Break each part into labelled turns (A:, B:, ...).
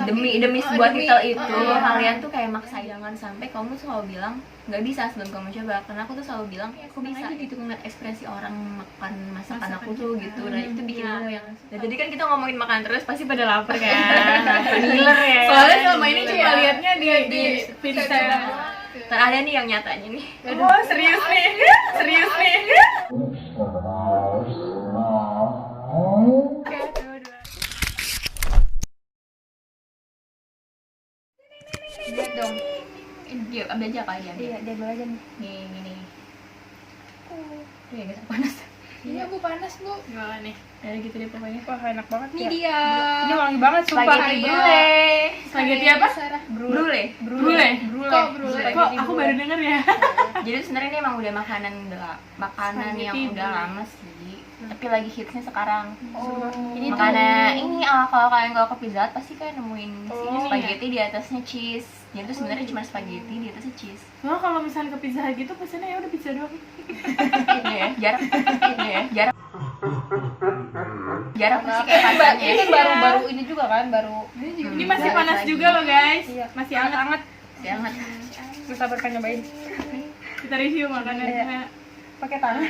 A: demi sebuah titel itu kalian tuh kayak maksa, jangan sampai kamu selalu bilang nggak bisa sebelum kamu coba, karena aku tuh selalu bilang aku bisa gitu ngeliat ekspresi orang makan masakan aku tuh gitu, dan itu bikin aku yang nah, jadi kan kita ngomongin makan terus pasti pada lapar kan, ngiler ya
B: soalnya selama ini cuma liatnya di pizza.
A: Ntar ada nih yang nyatanya nih.
B: Oh serius nih.
C: Lihat dong.
A: Dia ambil aja kali ya.
C: Iya, dia aja nih.
A: Nih gini. Ya guys, panas.
C: Iya, Bu, panas, Bu.
B: Gimana nih?
A: Ada gitu deh pokoknya.
B: Wah enak banget
C: Ini
B: ya.
C: dia.
B: Ini wangi banget sumpah.
A: Spaghetti brulee.
B: Spaghetti apa?
A: Brulee.
B: Brulee.
C: Kok brulee?
B: Kok aku baru denger ya?
A: Jadi sebenarnya ini emang udah makanan yang
B: Spaghetti
A: udah
B: brulee.
A: lama sih. Tapi lagi hitsnya sekarang.
C: Oh,
A: Ini makanya ini kalau kalian nggak ke Pizza Hut pasti kalian nemuin si
B: Oh,
A: spaghetti di atasnya cheese. Jadi itu sebenarnya cuma spaghetti di atasnya cheese.
B: Nah, kalau misalnya ke Pizza Hut gitu pesannya ya udah pizza doang.
A: Ini ya, jarak sih kayak pasarnya.
C: ini kan baru ini juga kan, baru
B: Ini masih
A: Balik
B: panas
A: lagi.
B: juga loh guys.
C: Iya.
B: Masih hangat-hangat.
A: Jangan.
B: Gue sabar kan nyobain. Kita review makanannya.
C: pakai tangan.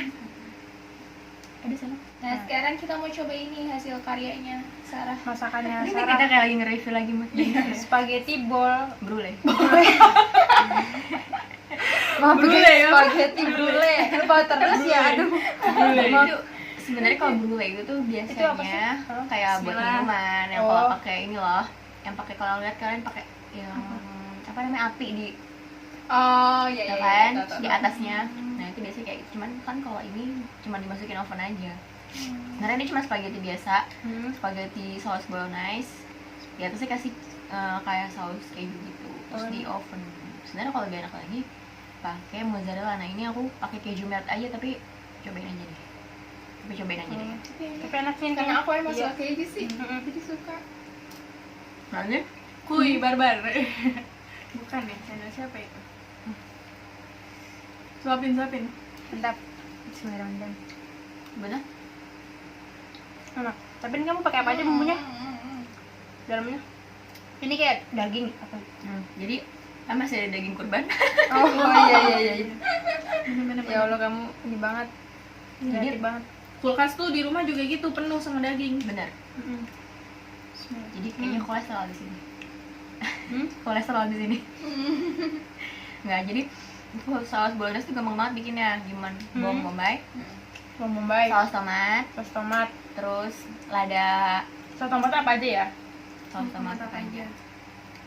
A: Ada sana.
C: Nah, sekarang kita mau coba ini hasil karyanya Sarah.
B: Masakannya
A: Ini
B: Sarah.
A: kita kayak lagi nge-review lagi mas.
C: Spaghetti bol.
A: Brulee.
C: Maaf,
B: Brulee, ya?
C: spaghetti brulee. Lupa terus ya, aduh.
A: Itu sebenarnya kalau brulee itu tuh
C: Itu apa sih?
A: biasanya kayak buat
B: Bismillah.
A: minuman yang
C: Oh.
A: kalau pakai ini loh, yang pakai kalau lihat kalian pakai yang apa namanya api di
C: Oh, iya
A: ya
C: iya.
A: kan
C: Tahu, tahu,
A: di
C: tahu.
A: atasnya. Nah itu biasanya kayak gitu. Cuman kan kalau ini cuma dimasukin oven aja. Sebenarnya ini cuma spaghetti biasa, spaghetti saus bolognese. Di atasnya kasih kayak saus keju gitu, terus di oven. Sebenarnya kalau lebih enak lagi pakai mozzarella. Nah ini aku pakai keju melt aja, tapi cobain aja deh. Cobain aja deh.
B: Tapi enak sih
C: Karena aku emang
B: Iya.
C: suka keju sih. Jadi suka.
A: Soalnya
B: Kuy barbar. Bukan ya, channel siapa itu? Suapin.
C: Mantap. Bismillahirrahmanirrahim.
A: bener.
B: Enak. Tapi ini kamu pakai apa aja bumbunya? Dalamnya?
C: Ini kayak daging apa?
A: Jadi masih ada daging kurban.
C: Oh, iya.
B: Bener-bener.
C: Ya Allah, kamu ini banget.
B: Kreatif banget. Kulkas tuh di rumah juga gitu, penuh sama daging.
A: Bener.
B: Bismillah.
A: Jadi kayaknya kolesterol di sini. Kolesterol di sini. Nggak, jadi saus bolognese tuh gampang banget bikinnya. Gimana? Bawang bombay,
B: Bawang bombay,
A: saus tomat,
B: saus tomat.
A: terus lada
B: Saus tomat apa aja ya?
A: saus tomat apa aja.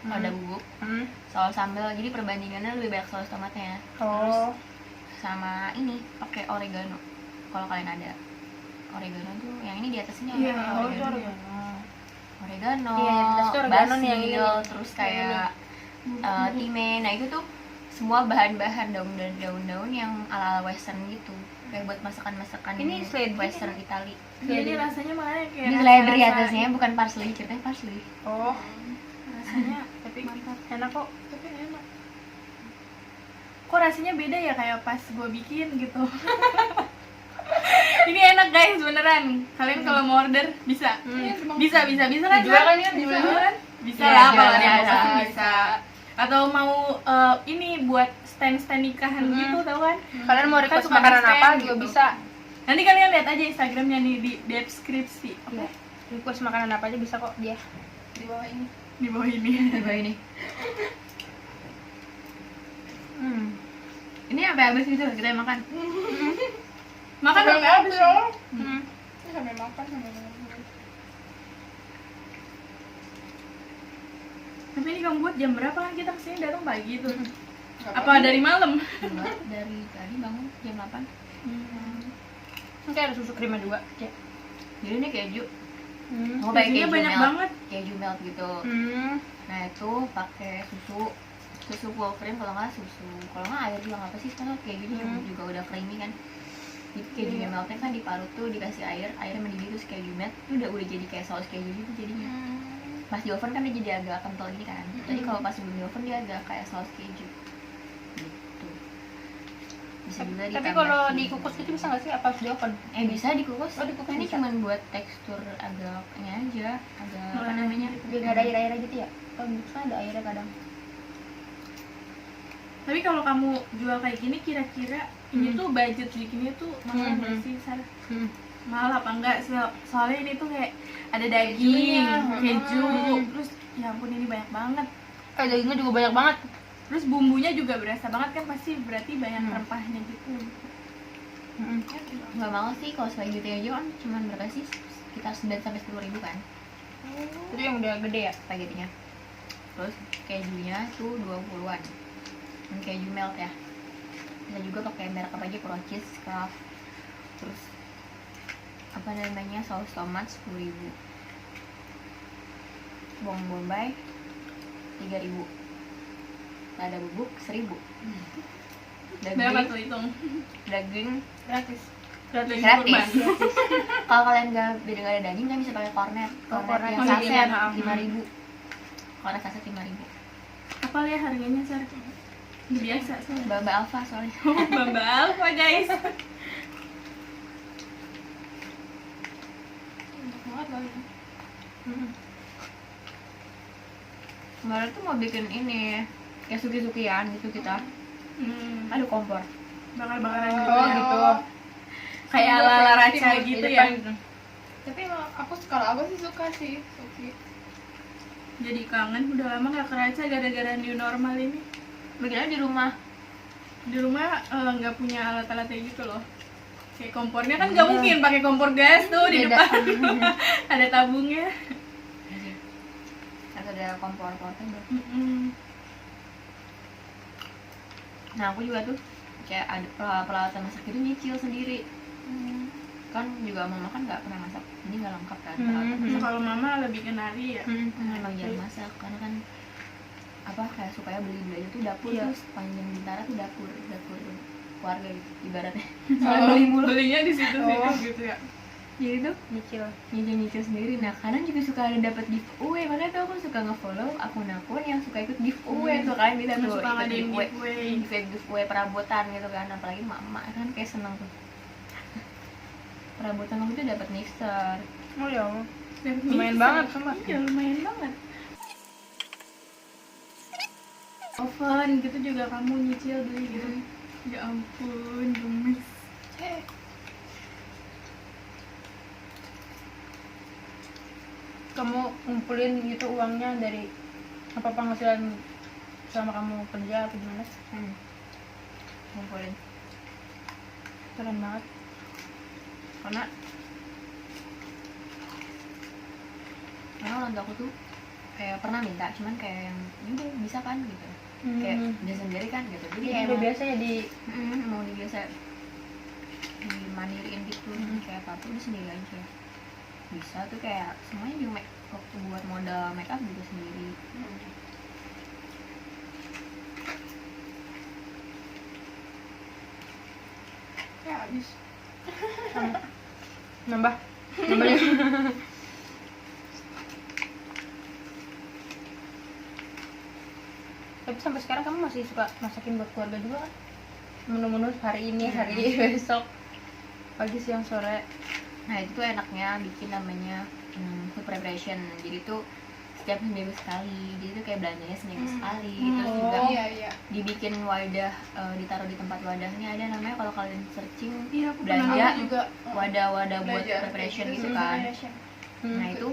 A: Lada bubuk, saus sambal. Jadi perbandingannya lebih banyak saus tomatnya.
B: Oh.
A: Sama ini pakai oregano. Kalau kalian ada oregano tuh yang ini di atasnya
B: Iya,
A: apa?
B: oh itu
A: Oregano,
C: Iya, di atas tuh oregano nih yang ini.
A: basil, terus kayak thyme. Nah itu tuh semua bahan-bahan daun-daun yang ala-ala western gitu, kayak buat masakan-masakan
C: Ini seledri
A: western Itali.
B: Iya, ini rasanya makanya kayak
A: Ini
B: rasa-rasa
A: seledri atasnya, bukan parsley, ceritanya parsley.
B: Oh. Rasanya tapi enak kok. Tapi enak. Kok rasanya beda ya kayak pas gue bikin gitu. Ini enak guys, beneran. Kalian kalau mau order bisa. Bisa kan?
C: Dijual kan ya?
B: Bisa
C: Bisa.
B: kan? Bisa
A: Iya,
B: lah kalau
A: jual,
B: ada yang
A: bisa.
B: mau pesen bisa. Atau mau ini buat stand nikahan gitu tau kan?
C: Kalian mau
B: Kan
C: request
B: suka
C: makanan
B: ada stand
C: apa
B: gitu.
C: juga bisa.
B: Nanti kalian lihat aja Instagramnya nih di deskripsi. Oke?
C: Iya. Request makanan apa aja bisa kok dia. Di bawah ini.
B: Di bawah ini.
A: Coba ini. Ini apa habis gitu kita makan.
B: Makan
C: Sampai
B: sampai habis.
C: habis.
B: Hmm.
C: Sampai makan sampai makan.
B: Tapi ini kamu buat jam berapa kan kita kesini datang pagi tuh?
C: Nggak
B: Apa dari malam?
A: Enggak, dari tadi bangun jam 8.
C: Ini kayak ada susu krimnya juga.
A: Cek. Jadi ini keju. Mau
B: Kejunya
A: pakai
B: banyak
A: melt,
B: banget.
A: keju melt gitu. Nah itu pakai susu full cream, kalau nggak susu, kalau nggak air juga nggak apa sih, karena kejunya juga udah creamy kan. Jadi kejunya meltnya kan diparut tuh, dikasih airnya mendidih, terus keju melt itu udah jadi kayak saus keju gitu jadinya. Pas di oven kan dia jadi agak kental gini kan. Jadi kalau pas sebelum di oven dia agak kayak saus keju. Gitu. Bisa juga
B: Tapi
A: ditambah
B: kalau
A: cheese.
B: dikukus itu bisa nggak sih? Apa harus di oven?
A: Bisa dikukus.
B: Oh, dikukus
A: Ini
B: bisa.
A: cuma buat tekstur agaknya aja, agak apa
B: Meleleh
A: namanya?
B: gitu.
C: Biar nggak ada air-airnya gitu ya. Kalau bisa ada airnya kadang.
B: Tapi kalau kamu jual kayak gini kira-kira ini tuh budget bikinnya tuh mahal nggak sih, Sar? Mahal apa enggak? Soalnya ini tuh kayak ada daging,
C: Kejunya.
B: keju, terus ya ampun ini banyak banget.
C: Dagingnya juga banyak banget.
B: Terus bumbunya juga berasa banget kan, pasti berarti banyak
A: Hmm.
B: rempahnya gitu.
A: Nggak mau sih kalau spaghetti aja kan cuma berapa sih? Sekitar 9 sampai 10 ribu kan
C: Itu yang udah gede ya.
A: spaghettinya. Terus kejunya tuh 20-an. Dan keju melt ya. Bisa juga pakai merek apa aja, Pro Cheese, Kraft. Terus apa namanya, saus tomat 10 ribu. Bawang bombay 3 ribu. Lada bubuk 1.000.
B: Berapa tuh hitung?
A: Daging
C: Gratis.
B: Gratis.
A: gratis. Kalau kalian nggak ada daging kan bisa pakai kornet.
C: Kornet.
A: Yang
B: Oh,
A: saset
B: iya,
A: 5.000. Kornet saset 5.000.
B: Apa ya harganya, Sar? Biasa sih.
A: Bamba Alpha soalnya.
B: Bamba Alpha, guys.
C: Enak banget loh ini.
A: Kemarin tuh mau bikin ini kayak suki-sukian gitu kita. Aduh, kompor.
B: Bakar-bakaran
C: Oh,
B: gitu ya.
C: gitu.
B: Kayak
C: Sama
B: ala-ala
C: versi
B: raca
C: di
B: gitu
C: depan
B: ya.
C: gitu. Tapi emang kalau aku sih suka sih suki.
B: Jadi kangen, udah lama gak keraca gara-gara new normal ini.
A: Bikin aja di rumah.
B: Di rumah nggak punya alat-alat kayak gitu loh. Kayak kompornya kan nggak mungkin pakai kompor gas tuh di
C: Beda.
B: depan. Ada tabungnya.
A: Atau ada kompor portable.
B: Mm-mm.
A: Nah, aku juga tuh kayak ada peralatan masak itu nyicil sendiri. Kan juga mama kan nggak pernah masak, jadi nggak lengkap kan peralatan.
B: Nah, kalau mama lebih ke nari ya.
A: Memang jarang masak karena kan apa kayak supaya beli aja tuh dapur
B: Iya.
A: tuh sepanjang Bintara tuh dapur keluarga gitu ibaratnya.
B: Oh,
A: beli mulu.
B: belinya di situ
C: Oh.
B: gitu ya.
A: Jadi tuh
C: Nyicil.
A: nyicil sendiri. Nah, kadang juga suka ada dapat giveaway, makanya tuh aku suka nge-follow akun-akun yang suka ikut giveaway tuh kan bisa
B: Yang
A: tuh
B: suka
A: ikut
B: ngadain
A: giveaway
B: giveaway.
A: giveaway perabotan gitu kan, apalagi mama kan kayak seneng tuh. Perabotan aku tuh dapat mixer.
C: Oh ya Allah.
B: Dapet
C: Lumayan
B: mixer.
C: banget, sama.
B: Iya, lumayan banget. Oven gitu juga kamu nyicil beli gitu. Ya ampun, gemes.
C: Kamu ngumpulin gitu uangnya dari apa penghasilan selama kamu kerja atau gimana?
A: Ngumpulin.
C: Keren banget.
A: Karena orang tua aku tuh kayak pernah minta, cuman kayak yang "Ya udah bisa kan gitu, kayak dia sendiri kan gitu, jadi
C: Jadi
A: kayak
C: udah
A: emang-
C: biasa ya di
A: mau biasa dimandiriin gitu. Kayak apa udah sendiri aja bisa tuh, kayak semuanya juga waktu buat modal make up juga sendiri.
C: ya habis. Nambah. Nambahnya. Tapi sampai sekarang kamu masih suka masakin buat keluarga juga kan? Menu-menu hari ini, hari besok, pagi, siang, sore.
A: Nah itu tuh enaknya bikin namanya food preparation. Jadi tuh setiap seminggu sekali, jadi tuh kayak belanjanya seminggu sekali. Terus juga
C: iya.
A: dibikin wadah, ditaruh di tempat wadahnya, ada namanya kalau kalian searching
B: Iya, aku
A: belanja
B: pernah
C: juga
A: wadah-wadah buat
C: belajar
A: preparation
C: kayak
A: gitu kan.
C: Hmm.
A: Nah itu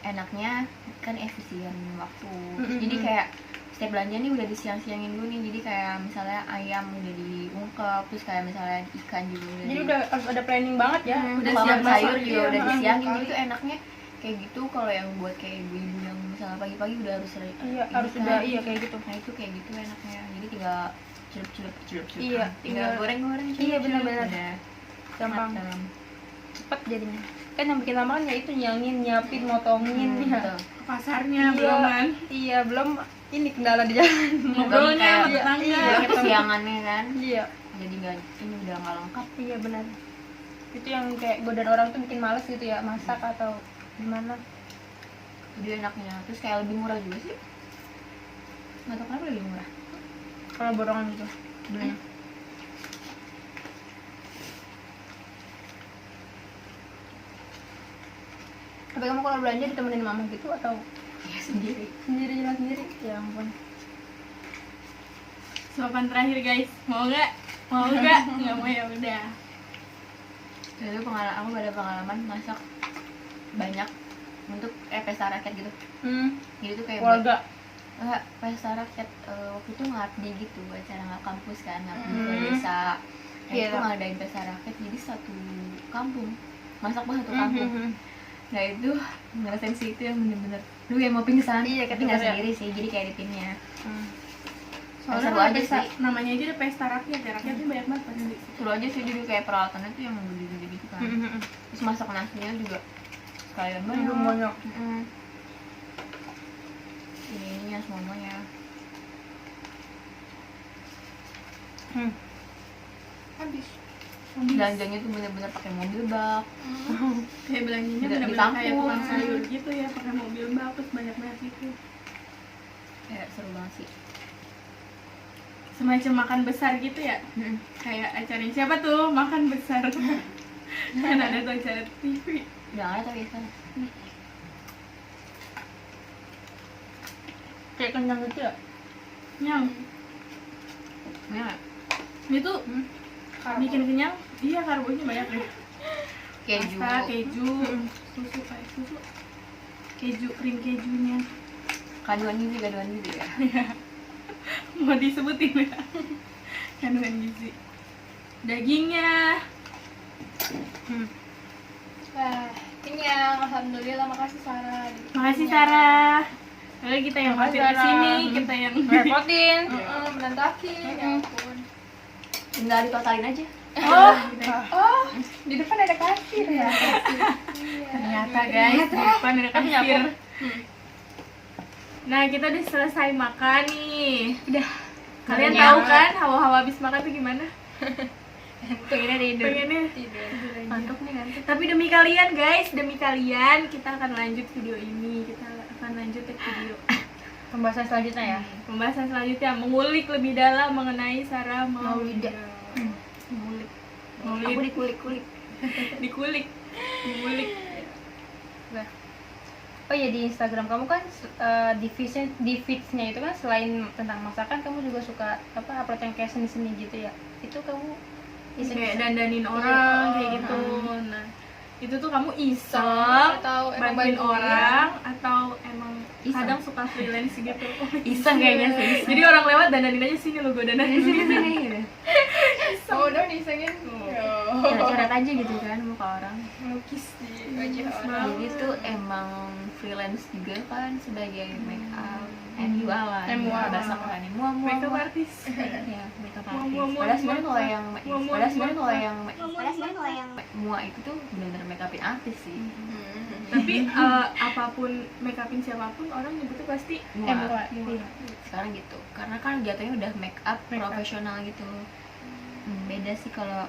A: enaknya kan efisien waktu.
C: Mm-mm.
A: Jadi kayak setiap belanja nih udah disiang-siangin dulu nih, jadi kayak misalnya ayam udah diungkep, terus kayak misalnya ikan juga udah
C: Jadi udah harus ada planning banget ya.
A: udah
B: siap
A: siap, sayur
B: masak,
A: juga
B: iya,
A: udah
B: makan
A: disiangin.
C: sekali.
A: Jadi tuh enaknya kayak gitu. Kalau yang buat kayak ibu-ibu yang misalnya pagi-pagi udah harus
C: Iya,
A: ini
C: harus
A: kan.
C: udah kayak gitu.
A: Nah itu kayak gitu enaknya, jadi tinggal celup
C: Iya,
A: tinggal
C: tinggal-
A: goreng-goreng
C: iya, benar-benar.
A: udah
C: Gampang.
A: mateng.
C: Cepet jadinya. Kan yang bikin lama kan ya itu nyangin, nyiapin, motongin ya.
A: Betul.
B: ke pasarnya
C: Iya.
B: belum kan.
C: Iya, belum ini kendala di jalan.
B: Ngobrolnya
A: kayak-
B: sama tetangga.
C: iya.
A: Belum kesiangannya kan,
C: Iya,
A: jadi nggak, ini udah nggak lengkap.
C: iya benar. Itu yang kayak godaan orang tuh bikin males gitu ya, masak atau gimana.
A: Jadi enaknya, terus kayak lebih murah juga sih, nggak tahu kenapa lebih murah
C: Kalau borongan gitu.
A: belinya.
C: Tapi kamu kalau belanja ditemenin mama gitu atau
A: Ya sendiri.
C: jalan sendiri? Ya ampun.
B: Suapan terakhir guys, mau nggak? Mau nggak? Nggak mau ya udah.
A: Itu pengalaman, aku ada pengalaman masak banyak untuk pesta rakyat gitu. Jadi tuh kayak
C: Keluarga.
A: enggak, pesta rakyat waktu itu ngabdi gitu, acara nggak kampus kan, ngabdi ke
C: Hmm.
A: desa. Nah,
C: Iya.
A: itu ngadain pesta rakyat, jadi satu kampung masak buat satu kampung. Nah itu ngerasain sih itu yang bener-bener lu yang mau pingsan.
C: Iya,
A: tapi nggak
C: ketika-
A: sendiri sih, jadi kayak di timnya.
B: Soalnya
A: Seru
B: kalau
A: aja
B: pesta,
A: sih.
B: namanya aja udah pesta rakyat ya, rakyatnya banyak banget pasti.
A: Seru aja sih, jadi kayak peralatannya tuh yang gede-gede gitu kan. Terus masak nasinya juga sekalian banyak.
C: Banyak.
A: Ininya semuanya.
C: Habis.
A: Belanjanya tuh bener-bener pakai mobil bak.
B: Kayak belanjanya
A: Udah
B: benar-benar
A: ditampung.
B: kayak tukang sayur gitu ya, pakai mobil bak terus banyak-banyak gitu.
A: Kayak seru banget sih.
B: Semacam makan besar gitu ya. Kayak acaranya siapa tuh makan besar. Kan ada tuh acara TV.
A: Udah nggak ada tapi kan.
C: Kayak kenyang gitu ya?
B: Yang
A: Ya,
B: itu bikin kenyang. Iya, karbonya banyak deh.
A: keju.
B: Pasta, keju, susu kayak susu. Keju, krim kejunya.
A: Kandungan gizi ya.
B: Mau disebutin ya? Kandungan gizi. Dagingnya.
C: Kenyang, alhamdulillah, makasih Sarah.
B: Makasih Sarah. Lalu kita yang
C: Makasih,
B: mampir ke
C: Sarah.
B: sini, kita yang
C: Repotin, berantakin. Ya ampun.
A: Tinggal ditotalin aja.
C: Oh, di depan ada kasir ya.
B: ternyata guys, di depan ada kasir. Nah, kita udah selesai makan nih. Udah. Kalian
C: Kenyang.
B: tahu kan hawa-hawa habis makan tuh gimana?
C: Pengennya tidur.
B: Pengennya
C: Tidur.
B: ngantuk nih ngantuk. Tapi demi kalian guys, demi kalian kita akan lanjut video ini. Kita akan lanjut ke video
C: Pembahasan selanjutnya ya.
B: pembahasan selanjutnya, mengulik lebih dalam mengenai Sarah
C: Maulida.
B: Mengulik.
A: Aku dikulik-kulik.
B: Dikulik. Mengulik.
C: Nah. Oh iya, di Instagram kamu kan di feeds-nya itu kan selain tentang masakan, kamu juga suka apa upload yang kayak seni-seni gitu ya. Itu kamu
B: Kayak dandanin orang kayak gitu. Nah, itu tuh kamu iseng
C: atau emang
B: bantuin
C: bantuin?
B: orang atau emang
A: Iseng.
B: kadang suka freelance gitu.
A: Iseng kayaknya sih. Iseng.
B: Jadi orang lewat dandanin aja sini lo, gue dandanin sini.
A: Sini gitu.
C: Oh, udah disengin.
A: Coret-coret aja gitu kan muka orang.
C: Lukis di wajah orang.
A: Jadi tuh emang freelance juga kan sebagai make up MUA lah.
C: MUA.
A: Bahasa kan MUA.
B: Makeup artist.
A: Ya, makeup artist.
B: Mua, mua,
A: Padahal sebenarnya
B: mua,
A: kalau yang
B: mua, mua,
A: padahal sebenarnya
B: mua,
A: kalau yang
B: Padahal sebenarnya kalau yang
A: MUA itu tuh benar-benar make upin artis sih.
B: tapi apapun make upin siapapun orang nyebutnya pasti
A: MUA.
C: Iya.
A: Sekarang gitu. Karena kan jatuhnya udah make up
C: Make up.
A: profesional gitu. Beda sih kalau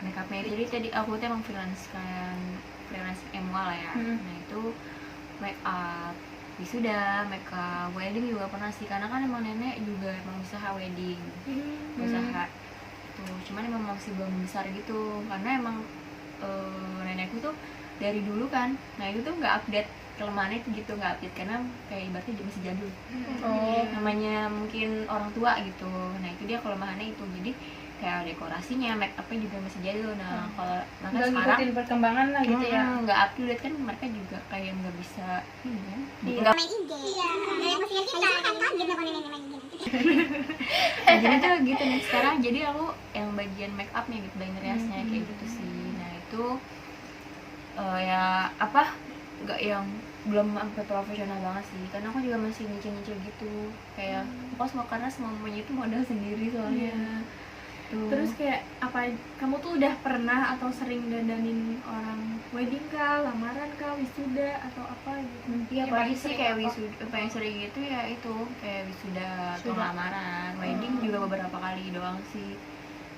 A: make upnya itu. Jadi tadi aku tuh emang freelance kan, freelance MUA lah ya. Nah itu make up wisuda, make up wedding juga pernah sih, karena kan emang nenek juga emang usaha wedding, usaha tuh, cuman emang masih belum besar gitu, karena emang nenekku tuh dari dulu kan, nah itu tuh nggak update kelemahannya tuh gitu, nggak update karena kayak ibaratnya masih jadul.
C: Oh.
A: Namanya mungkin orang tua gitu, nah itu dia kelemahannya itu, jadi kayak dekorasinya, make upnya juga masih jadul. Nah kalau maka
C: Nggak
A: sekarang
C: ngikutin perkembangan lah gitu ya.
A: nggak up to date kan, mereka juga kayak nggak bisa ini kan,
C: Iya.
A: nggak
D: main IG. Dari posisi kita kan kaget sama nenek main IG.
A: nah, jadi tuh gitu nih sekarang, jadi aku yang bagian make upnya gitu, bagian riasnya kayak gitu sih. Nah itu ya apa, nggak yang belum sampai profesional banget sih, karena aku juga masih nyicil-nyicil gitu, kayak karena semuanya itu modal sendiri soalnya. Tuh.
B: terus kayak apa, kamu tuh udah pernah atau sering dandanin orang wedding kah, lamaran kah, wisuda atau apa gitu?
A: Iya,
C: Yang
A: apalagi
C: paling
A: sih
C: sering
A: kayak
C: apa?
A: wisuda, paling sering gitu ya itu kayak wisuda atau
C: Wisuda.
A: lamaran. Wedding juga beberapa kali doang sih,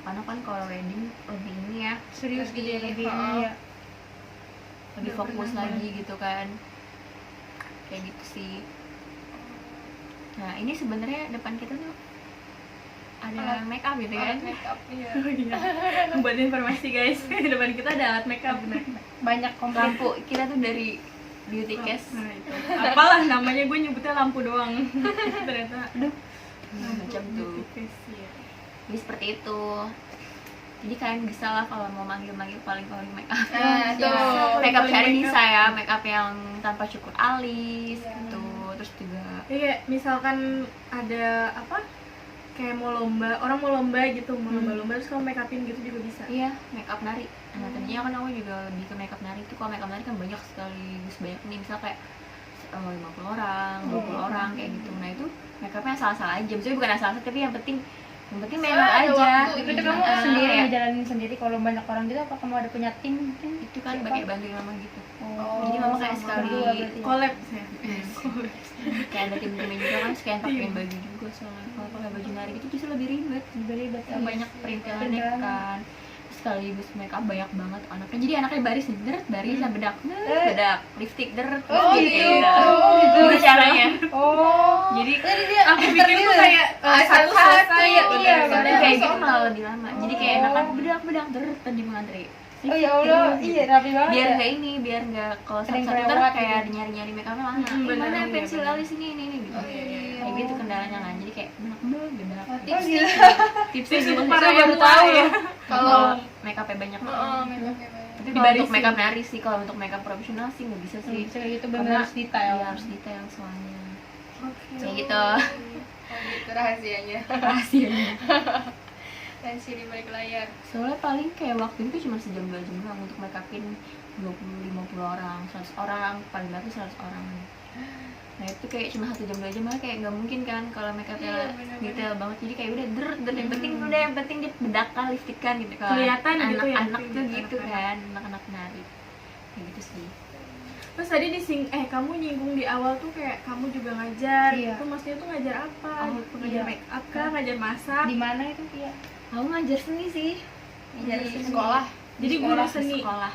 A: karena kan kalau wedding lebih ini ya,
C: Serius gitu ya, lebih
A: Heeh.
C: ini ya.
A: lebih
B: Udah
A: fokus
B: pernah
A: lagi gitu kan, kayak gitu sih. Nah ini sebenarnya depan kita tuh ada
C: Alat-
A: make up gitu kan.
C: Alat make up, iya.
B: Oh iya. Buat informasi guys, di depan kita ada alat make up.
C: Banyak komplit.
A: Lampu kita tuh dari beauty case.
B: Nah, itu. Apalah namanya, gue nyebutnya lampu doang. Ternyata
A: Macam tuh.
B: beauty case, ya.
A: Jadi seperti itu. Jadi kalian bisa lah kalau mau manggil-manggil paling make up.
C: Nah,
B: tuh.
A: Make up
B: Paling
A: Sherry
B: make
A: bisa ya, make up yang tanpa cukur alis gitu. Terus juga
B: Ya, kayak misalkan ada apa? Kayak mau lomba, orang mau lomba gitu, mau lomba-lomba terus kamu make upin gitu juga bisa.
A: iya, make up nari. Nah, tadinya kan aku juga lebih ke make up nari itu. Kalau make up nari kan banyak sekali, banyak nih, misal kayak 50 orang, 20 orang kayak gitu. Nah, itu make upnya asal-asal aja. Maksudnya bukan asal-asal, tapi yang penting memang aja.
C: itu kamu sendiri ngejalanin sendiri. Kalau banyak orang gitu apa kamu ada punya tim mungkin?
A: Itu kan pakai bantuin mama gitu.
C: Oh,
A: Jadi mama kayak sekali
C: berdua berarti ya?
B: Collab ya.
A: kayak ada tim-timnya juga kan, kayak pakein baju juga soalnya. Kalau pakai baju nari itu justru lebih ribet.
C: Lebih ribet.
A: Kan banyak perintilannya kan. Sekaligus make up banyak banget anaknya. Jadi anaknya baris nih, baris bedak, bedak, lipstick,
C: Oh, gitu.
A: Gitu caranya.
C: Oh.
A: Jadi
B: Aku pikir tuh kayak satu selesai.
C: Iya,
A: tapi
C: benar.
A: kayak gitu malah lebih lama. Jadi kayak enakan bedak, tadi mengantri.
C: Oh ya Allah, iya rapi banget.
A: Biar
C: ya.
A: nggak ini, biar nggak kalau
C: Ada yang
A: satu-satu
C: kelewat
A: kayak
C: gitu.
A: nyari-nyari make upnya lama.
B: Bener,
A: Mana
B: iya,
A: pensil
B: bener.
A: alis ini gitu. Kayak gitu kendalanya kan. Jadi kayak bedak.
C: Oh, gila.
A: Tipsnya
B: Tips
A: gitu.
B: para
C: Saya baru
B: yang
C: tahu
B: tua ya.
A: Kalau make upnya banyak
C: Oh, make-up-nya banyak.
A: itu
B: Dibarisin.
A: untuk make up nari sih. Kalau untuk make up profesional sih nggak bisa sih.
C: Bisa kayak gitu,
A: Karena
C: benar harus detail.
A: iya, harus detail soalnya.
B: Oke.
A: Kayak gitu.
C: Oh, gitu rahasianya.
A: Rahasianya.
C: Rahasia di balik layar.
A: Soalnya paling kayak waktu itu cuma sejam 2 jam doang untuk make upin 20-50 orang, 100 orang, paling banyak 100 orang. Nah itu kayak cuma 1 jam 2 jam, malah kayak nggak mungkin kan kalau make upnya detail banget. Jadi kayak udah yang penting dia bedakan, lipstikan gitu kan.
B: Kelihatan gitu ya,
A: anak tuh
B: anak-anak.
A: gitu kan, anak-anak nari kayak gitu sih.
B: Terus tadi kamu nyinggung di awal tuh kayak kamu juga ngajar.
C: Iya.
B: Itu maksudnya tuh ngajar apa?
C: Oh,
B: Ngajar
C: iya.
B: make up kah? Ngajar masak?
C: Di mana itu ya?
A: Aku ngajar seni sih,
C: Ngajar
A: Di
C: seni. Sekolah.
B: Jadi
C: Di
B: guru
C: sekolah.
B: seni.
A: sekolah.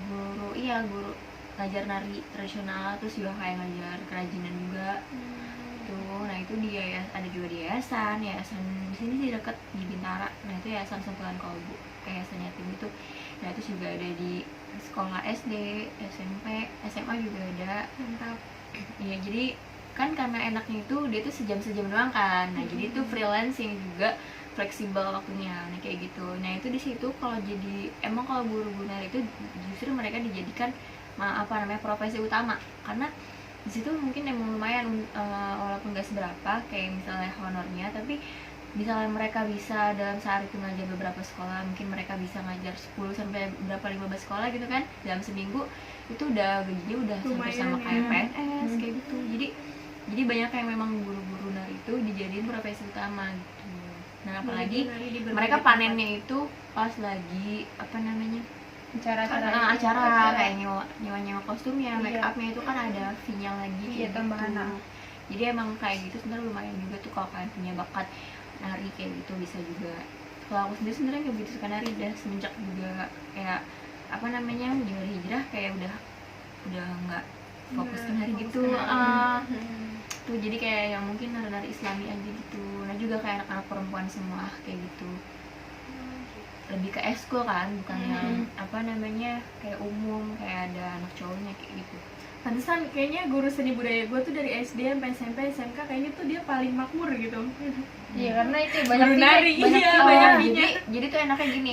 A: Guru ngajar nari tradisional, terus juga kayak ngajar kerajinan juga. Tuh, nah itu dia ya, ada juga di yayasan di sini sih deket di Bintara. Nah itu yayasan Sentuhan Kolbu, kayak yayasan yatim itu. Nah itu juga ada di sekolah SD, SMP, SMA juga ada.
B: Mantap.
A: Iya, jadi kan karena enaknya itu dia tuh sejam-sejam doang kan. Nah jadi itu freelancing juga, fleksibel waktunya. Nah kayak gitu. Nah itu di situ kalau guru-guru nari itu justru mereka dijadikan profesi utama, karena di situ mungkin emang lumayan walaupun gak seberapa kayak misalnya honornya, tapi misalnya mereka bisa dalam sehari itu ngajar beberapa sekolah, mungkin mereka bisa ngajar 10 sampai berapa 15 sekolah gitu kan dalam seminggu, itu udah gajinya udah sampai sama
B: Lumayan
A: kayak
B: ya.
A: PNS kayak gitu. Jadi banyak yang memang guru-guru nari itu dijadiin profesi utama gitu. Nah apalagi
B: Nari di berbagai
A: mereka
B: tempat.
A: panennya itu pas lagi
C: Acara-acara.
A: acara kayak nyewa kostumnya, make
C: Iya.
A: upnya itu kan ada fee-nya lagi
C: Iya,
A: kayak
C: tambahan.
A: gitu. Jadi emang kayak gitu sebenarnya lumayan juga tuh kalau kalian punya bakat nari kayak gitu bisa juga. Kalau aku sendiri sebenarnya nggak begitu suka nari, udah semenjak juga kayak udah hijrah kayak udah nggak fokus ke nari gitu. Tuh jadi kayak yang mungkin nari-nari Islami aja gitu. Nah juga kayak anak-anak perempuan semua kayak gitu. Lebih ke eskul kan, bukan yang kayak umum, kayak ada anak cowoknya kayak gitu.
B: Pantesan kayaknya guru seni budaya gue tuh dari SD sampai SMP, SMK kayaknya tuh dia paling makmur gitu.
C: Iya, karena itu banyak
B: Guru nari,
C: banyak
B: iya,
C: fee-nya.
B: banyak
A: jadi
B: fee-nya.
A: jadi tuh enaknya gini,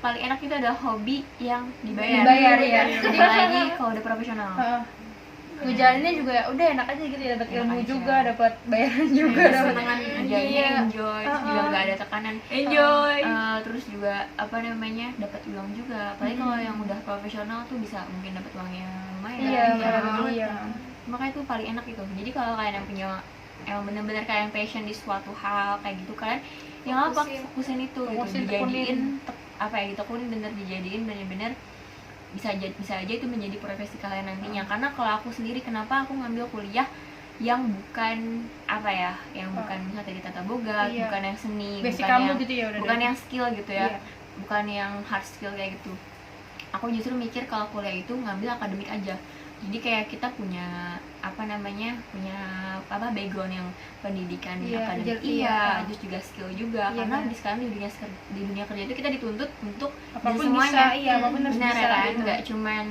A: paling enak itu ada hobi yang dibayar.
C: Dibayar, ya.
A: Jadi lagi kalau udah profesional.
C: Ngejalaninnya juga ya udah enak aja gitu ya, dapat
A: Enak
C: ilmu
A: aja.
C: juga, dapat bayaran juga,
A: Iya,
C: dapat
A: senengan ngerjainnya, enjoy, terus juga nggak ada tekanan.
B: Enjoy.
A: Terus juga dapat uang juga. Apalagi kalau yang udah profesional tuh bisa mungkin dapat uangnya lumayan.
C: Iya,
A: kan?
C: kalau iya.
A: Makanya itu paling enak gitu. Jadi kalau kalian yang punya emang bener-bener kayak yang passion di suatu hal kayak gitu, kalian yang apa fokusin itu gitu,
C: Fokusin,
A: dijadiin ditekunin, bener dijadiin bener-bener bisa aja itu menjadi profesi kalian nantinya. Karena kalau aku sendiri, kenapa aku ngambil kuliah yang bukan bukan misalnya tadi tata boga,
C: Iya.
A: bukan yang seni,
C: Basic
A: bukan
C: kamu
A: yang
C: gitu ya udah.
A: bukan yang skill gitu ya,
C: Iya.
A: bukan yang hard skill kayak gitu. Aku justru mikir kalau kuliah itu ngambil akademik aja. Jadi kayak kita punya punya background yang pendidikan
C: Iya,
A: akademik
C: iya.
A: terus juga skill juga,
C: Iya,
A: karena
C: benar.
A: di sekarang di dunia kerja itu kita dituntut untuk
C: Apapun
A: semuanya.
C: bisa, iya, apapun harus
A: Benar
C: bisa
A: ya kan,
C: gitu.
A: nggak cuman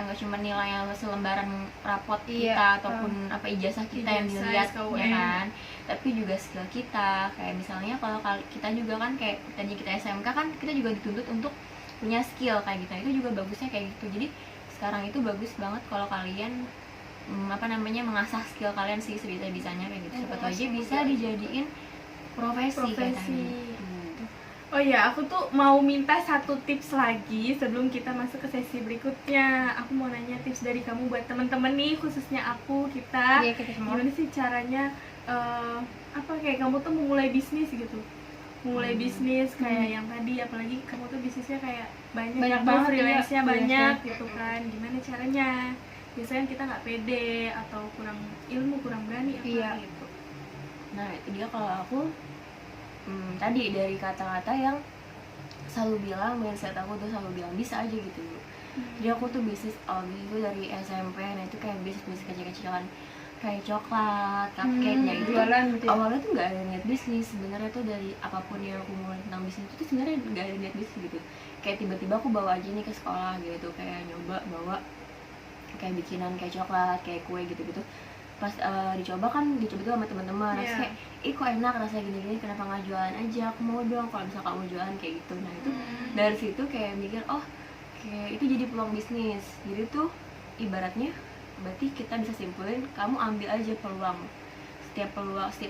A: nggak cuman nilai yang selembaran rapot
C: Iya,
A: kita ataupun ijazah kita yang
B: Ijazah,
A: dilihat
B: SKUN.
A: ya kan, tapi juga skill kita. Kayak misalnya kalau kita juga kan kayak tadi kita SMK kan kita juga dituntut untuk punya skill kayak gitu. Itu juga bagusnya kayak gitu. Jadi sekarang itu bagus banget kalau kalian mengasah skill kalian sih sebisa-bisanya kayak gitu. Siapa tahu aja bisa dijadiin profesi kayak tadi.
B: Oh iya, aku tuh mau minta satu tips lagi sebelum kita masuk ke sesi berikutnya. Aku mau nanya tips dari kamu buat temen-temen nih, khususnya kita.
C: Iya, kita semua.
B: Gimana sih caranya kayak kamu tuh memulai bisnis gitu? Memulai bisnis kayak yang tadi, apalagi kamu tuh bisnisnya kayak banyak
C: Banyak banget,
B: freelance-nya
C: iya.
B: banyak
C: Freelance-nya.
B: gitu kan. Gimana caranya? Biasanya kita nggak pede atau kurang ilmu, kurang berani apa
C: Iya.
B: gitu.
A: Nah itu dia kalau aku tadi dari kata-kata yang selalu bilang, mindset aku tuh selalu bilang bisa aja gitu. Jadi aku tuh bisnis itu dari SMP, nah itu kayak bisnis kecil-kecilan kayak coklat, cupcake, ya itu
C: jualan gitu ya.
A: awalnya tuh nggak ada niat bisnis sebenarnya. Tuh dari apapun yang aku mulai tentang bisnis itu tuh sebenarnya nggak ada niat bisnis gitu. Kayak tiba-tiba aku bawa aja nih ke sekolah gitu, kayak nyoba bawa kayak bikinan kayak coklat, kayak kue gitu-gitu. Pas dicoba tuh sama teman-teman, terus kayak ih kok enak rasanya gini-gini, kenapa nggak jualan aja, aku mau dong kalau misal kamu jualan kayak gitu. Nah itu dari situ kayak mikir, oh kayak itu jadi peluang bisnis. Jadi tuh ibaratnya berarti kita bisa simpulin, kamu ambil aja peluang. Setiap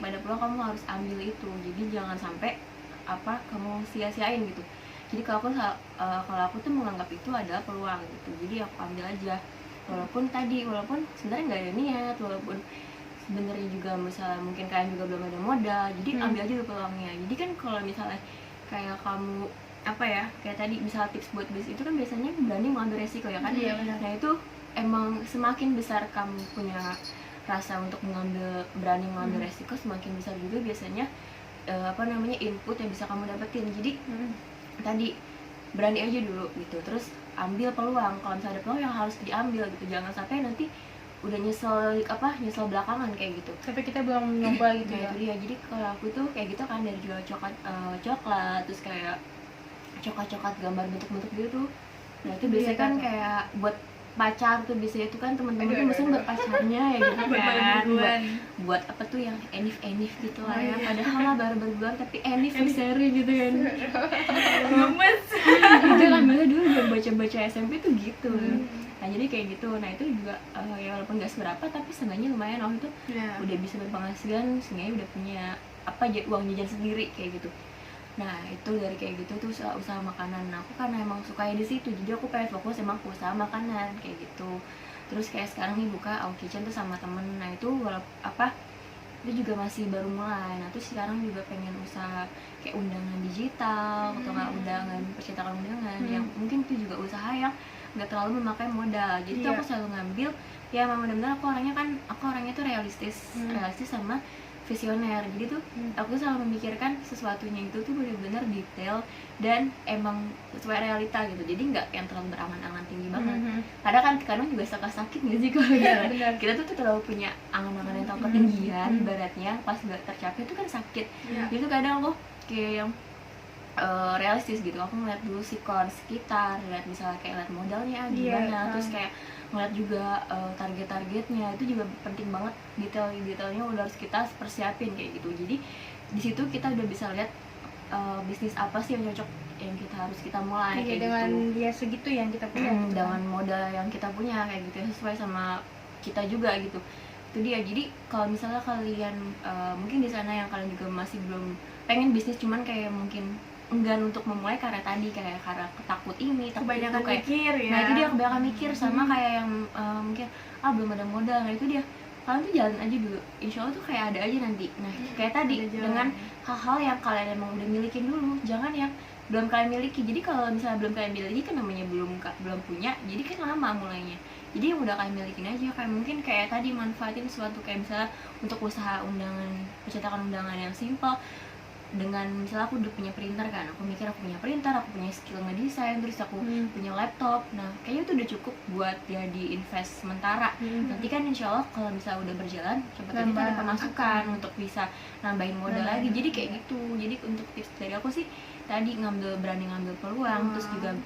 A: ada peluang kamu harus ambil itu. Jadi jangan sampai kamu sia-siain gitu. Jadi kalau aku tuh menganggap itu adalah peluang gitu. Jadi aku ambil aja. Walaupun sebenarnya nggak ada niat, walaupun sebenarnya juga misalnya mungkin kalian juga belum ada modal, jadi ambil aja dulu peluangnya. Jadi kan kalau misalnya kayak kamu kayak tadi misal tips buat bisnis itu kan biasanya berani mengambil resiko ya kan.
C: Iya, benar.
A: Nah itu emang semakin besar kamu punya rasa untuk berani mengambil resiko, semakin besar juga biasanya input yang bisa kamu dapetin. Jadi tadi berani aja dulu gitu, terus ambil peluang. Kalau misalnya ada peluang yang harus diambil gitu, jangan sampai nanti udah nyesel belakangan kayak gitu.
C: Tapi kita belum nyoba gitu
A: Nah
C: ya.
A: itu dia. Jadi kalau aku tuh kayak gitu kan, dari jual coklat terus kayak coklat gambar bentuk-bentuk gitu tuh. Nah itu biasanya kan kayak buat pacar tuh, biasanya itu kan teman-teman tuh biasanya buat pacarnya ya gitu kan, buat apa tuh yang enif gitu lah ya. Padahal lah baru berbulan tapi enif seri gitu kan.
B: Gemes.
A: Itu alhamdulillah dulu udah baca SMP tuh gitu. Nah jadi kayak gitu. Nah itu juga ya walaupun nggak seberapa tapi seenggaknya lumayan itu udah bisa berpenghasilan, seenggaknya udah punya uang jajan sendiri kayak gitu. Nah itu dari kayak gitu tuh usaha makanan. Nah aku karena emang sukanya di situ, jadi aku pengen fokus emang ke usaha makanan kayak gitu. Terus kayak sekarang nih buka Our Kitchen tuh sama temen. Nah itu itu juga masih baru mulai. Nah terus sekarang juga pengen usaha kayak undangan digital atau nggak percetakan undangan yang mungkin itu juga usaha yang nggak terlalu memakai modal. Jadi tuh aku selalu ngambil ya emang benar-benar aku orangnya tuh realistis sama visioner. Jadi tuh aku selalu memikirkan sesuatunya itu tuh benar-benar detail dan emang sesuai realita gitu. Jadi nggak yang terlalu berangan-angan tinggi banget. Kadang juga sakit nggak sih kalau kita tuh terlalu punya angan-angan yang terlalu ketinggian, ibaratnya pas nggak tercapai itu kan sakit. Jadi tuh kadang aku kayak yang realistis gitu. Aku ngeliat dulu sikon sekitar, misalnya kayak lihat modalnya gimana, terus kayak ngeliat juga target-targetnya. Itu juga penting banget, detailnya udah harus kita persiapin kayak gitu. Jadi di situ kita udah bisa lihat bisnis apa sih yang cocok yang kita mulai kayak
C: dengan
A: gitu.
C: dia segitu yang kita punya gitu
A: Dengan modal yang kita punya kayak gitu, sesuai sama kita juga gitu. Itu dia. Jadi kalau misalnya kalian mungkin di sana yang kalian juga masih belum pengen bisnis, cuman kayak mungkin enggan untuk memulai karena takut ini, takut
B: kebanyakan
A: itu, kayak
B: mikir ya.
A: Nah itu dia kebanyakan mikir sama kayak yang mungkin belum ada modal. Nah itu dia, kalian tuh jalan aja dulu, insya Allah tuh kayak ada aja nanti. Nah kayak tadi dengan hal-hal yang kalian emang udah milikin dulu, jangan yang belum kalian miliki. Jadi kalau misalnya belum kalian miliki kan namanya belum punya, jadi kan lama mulainya. Jadi yang udah kalian milikin aja, kayak mungkin kayak tadi manfaatin suatu kayak misalnya untuk usaha percetakan undangan yang simple. dengan misalnya aku udah punya printer kan, aku mikir aku punya printer, aku punya skill ngedesain, terus aku punya laptop, nah kayaknya itu udah cukup buat jadi invest sementara. Nanti kan insya Allah kalau misalnya udah berjalan cepet kita ada pemasukan untuk bisa nambahin modal lagi. Jadi kayak gitu. Jadi untuk tips dari aku sih tadi berani ngambil peluang, terus juga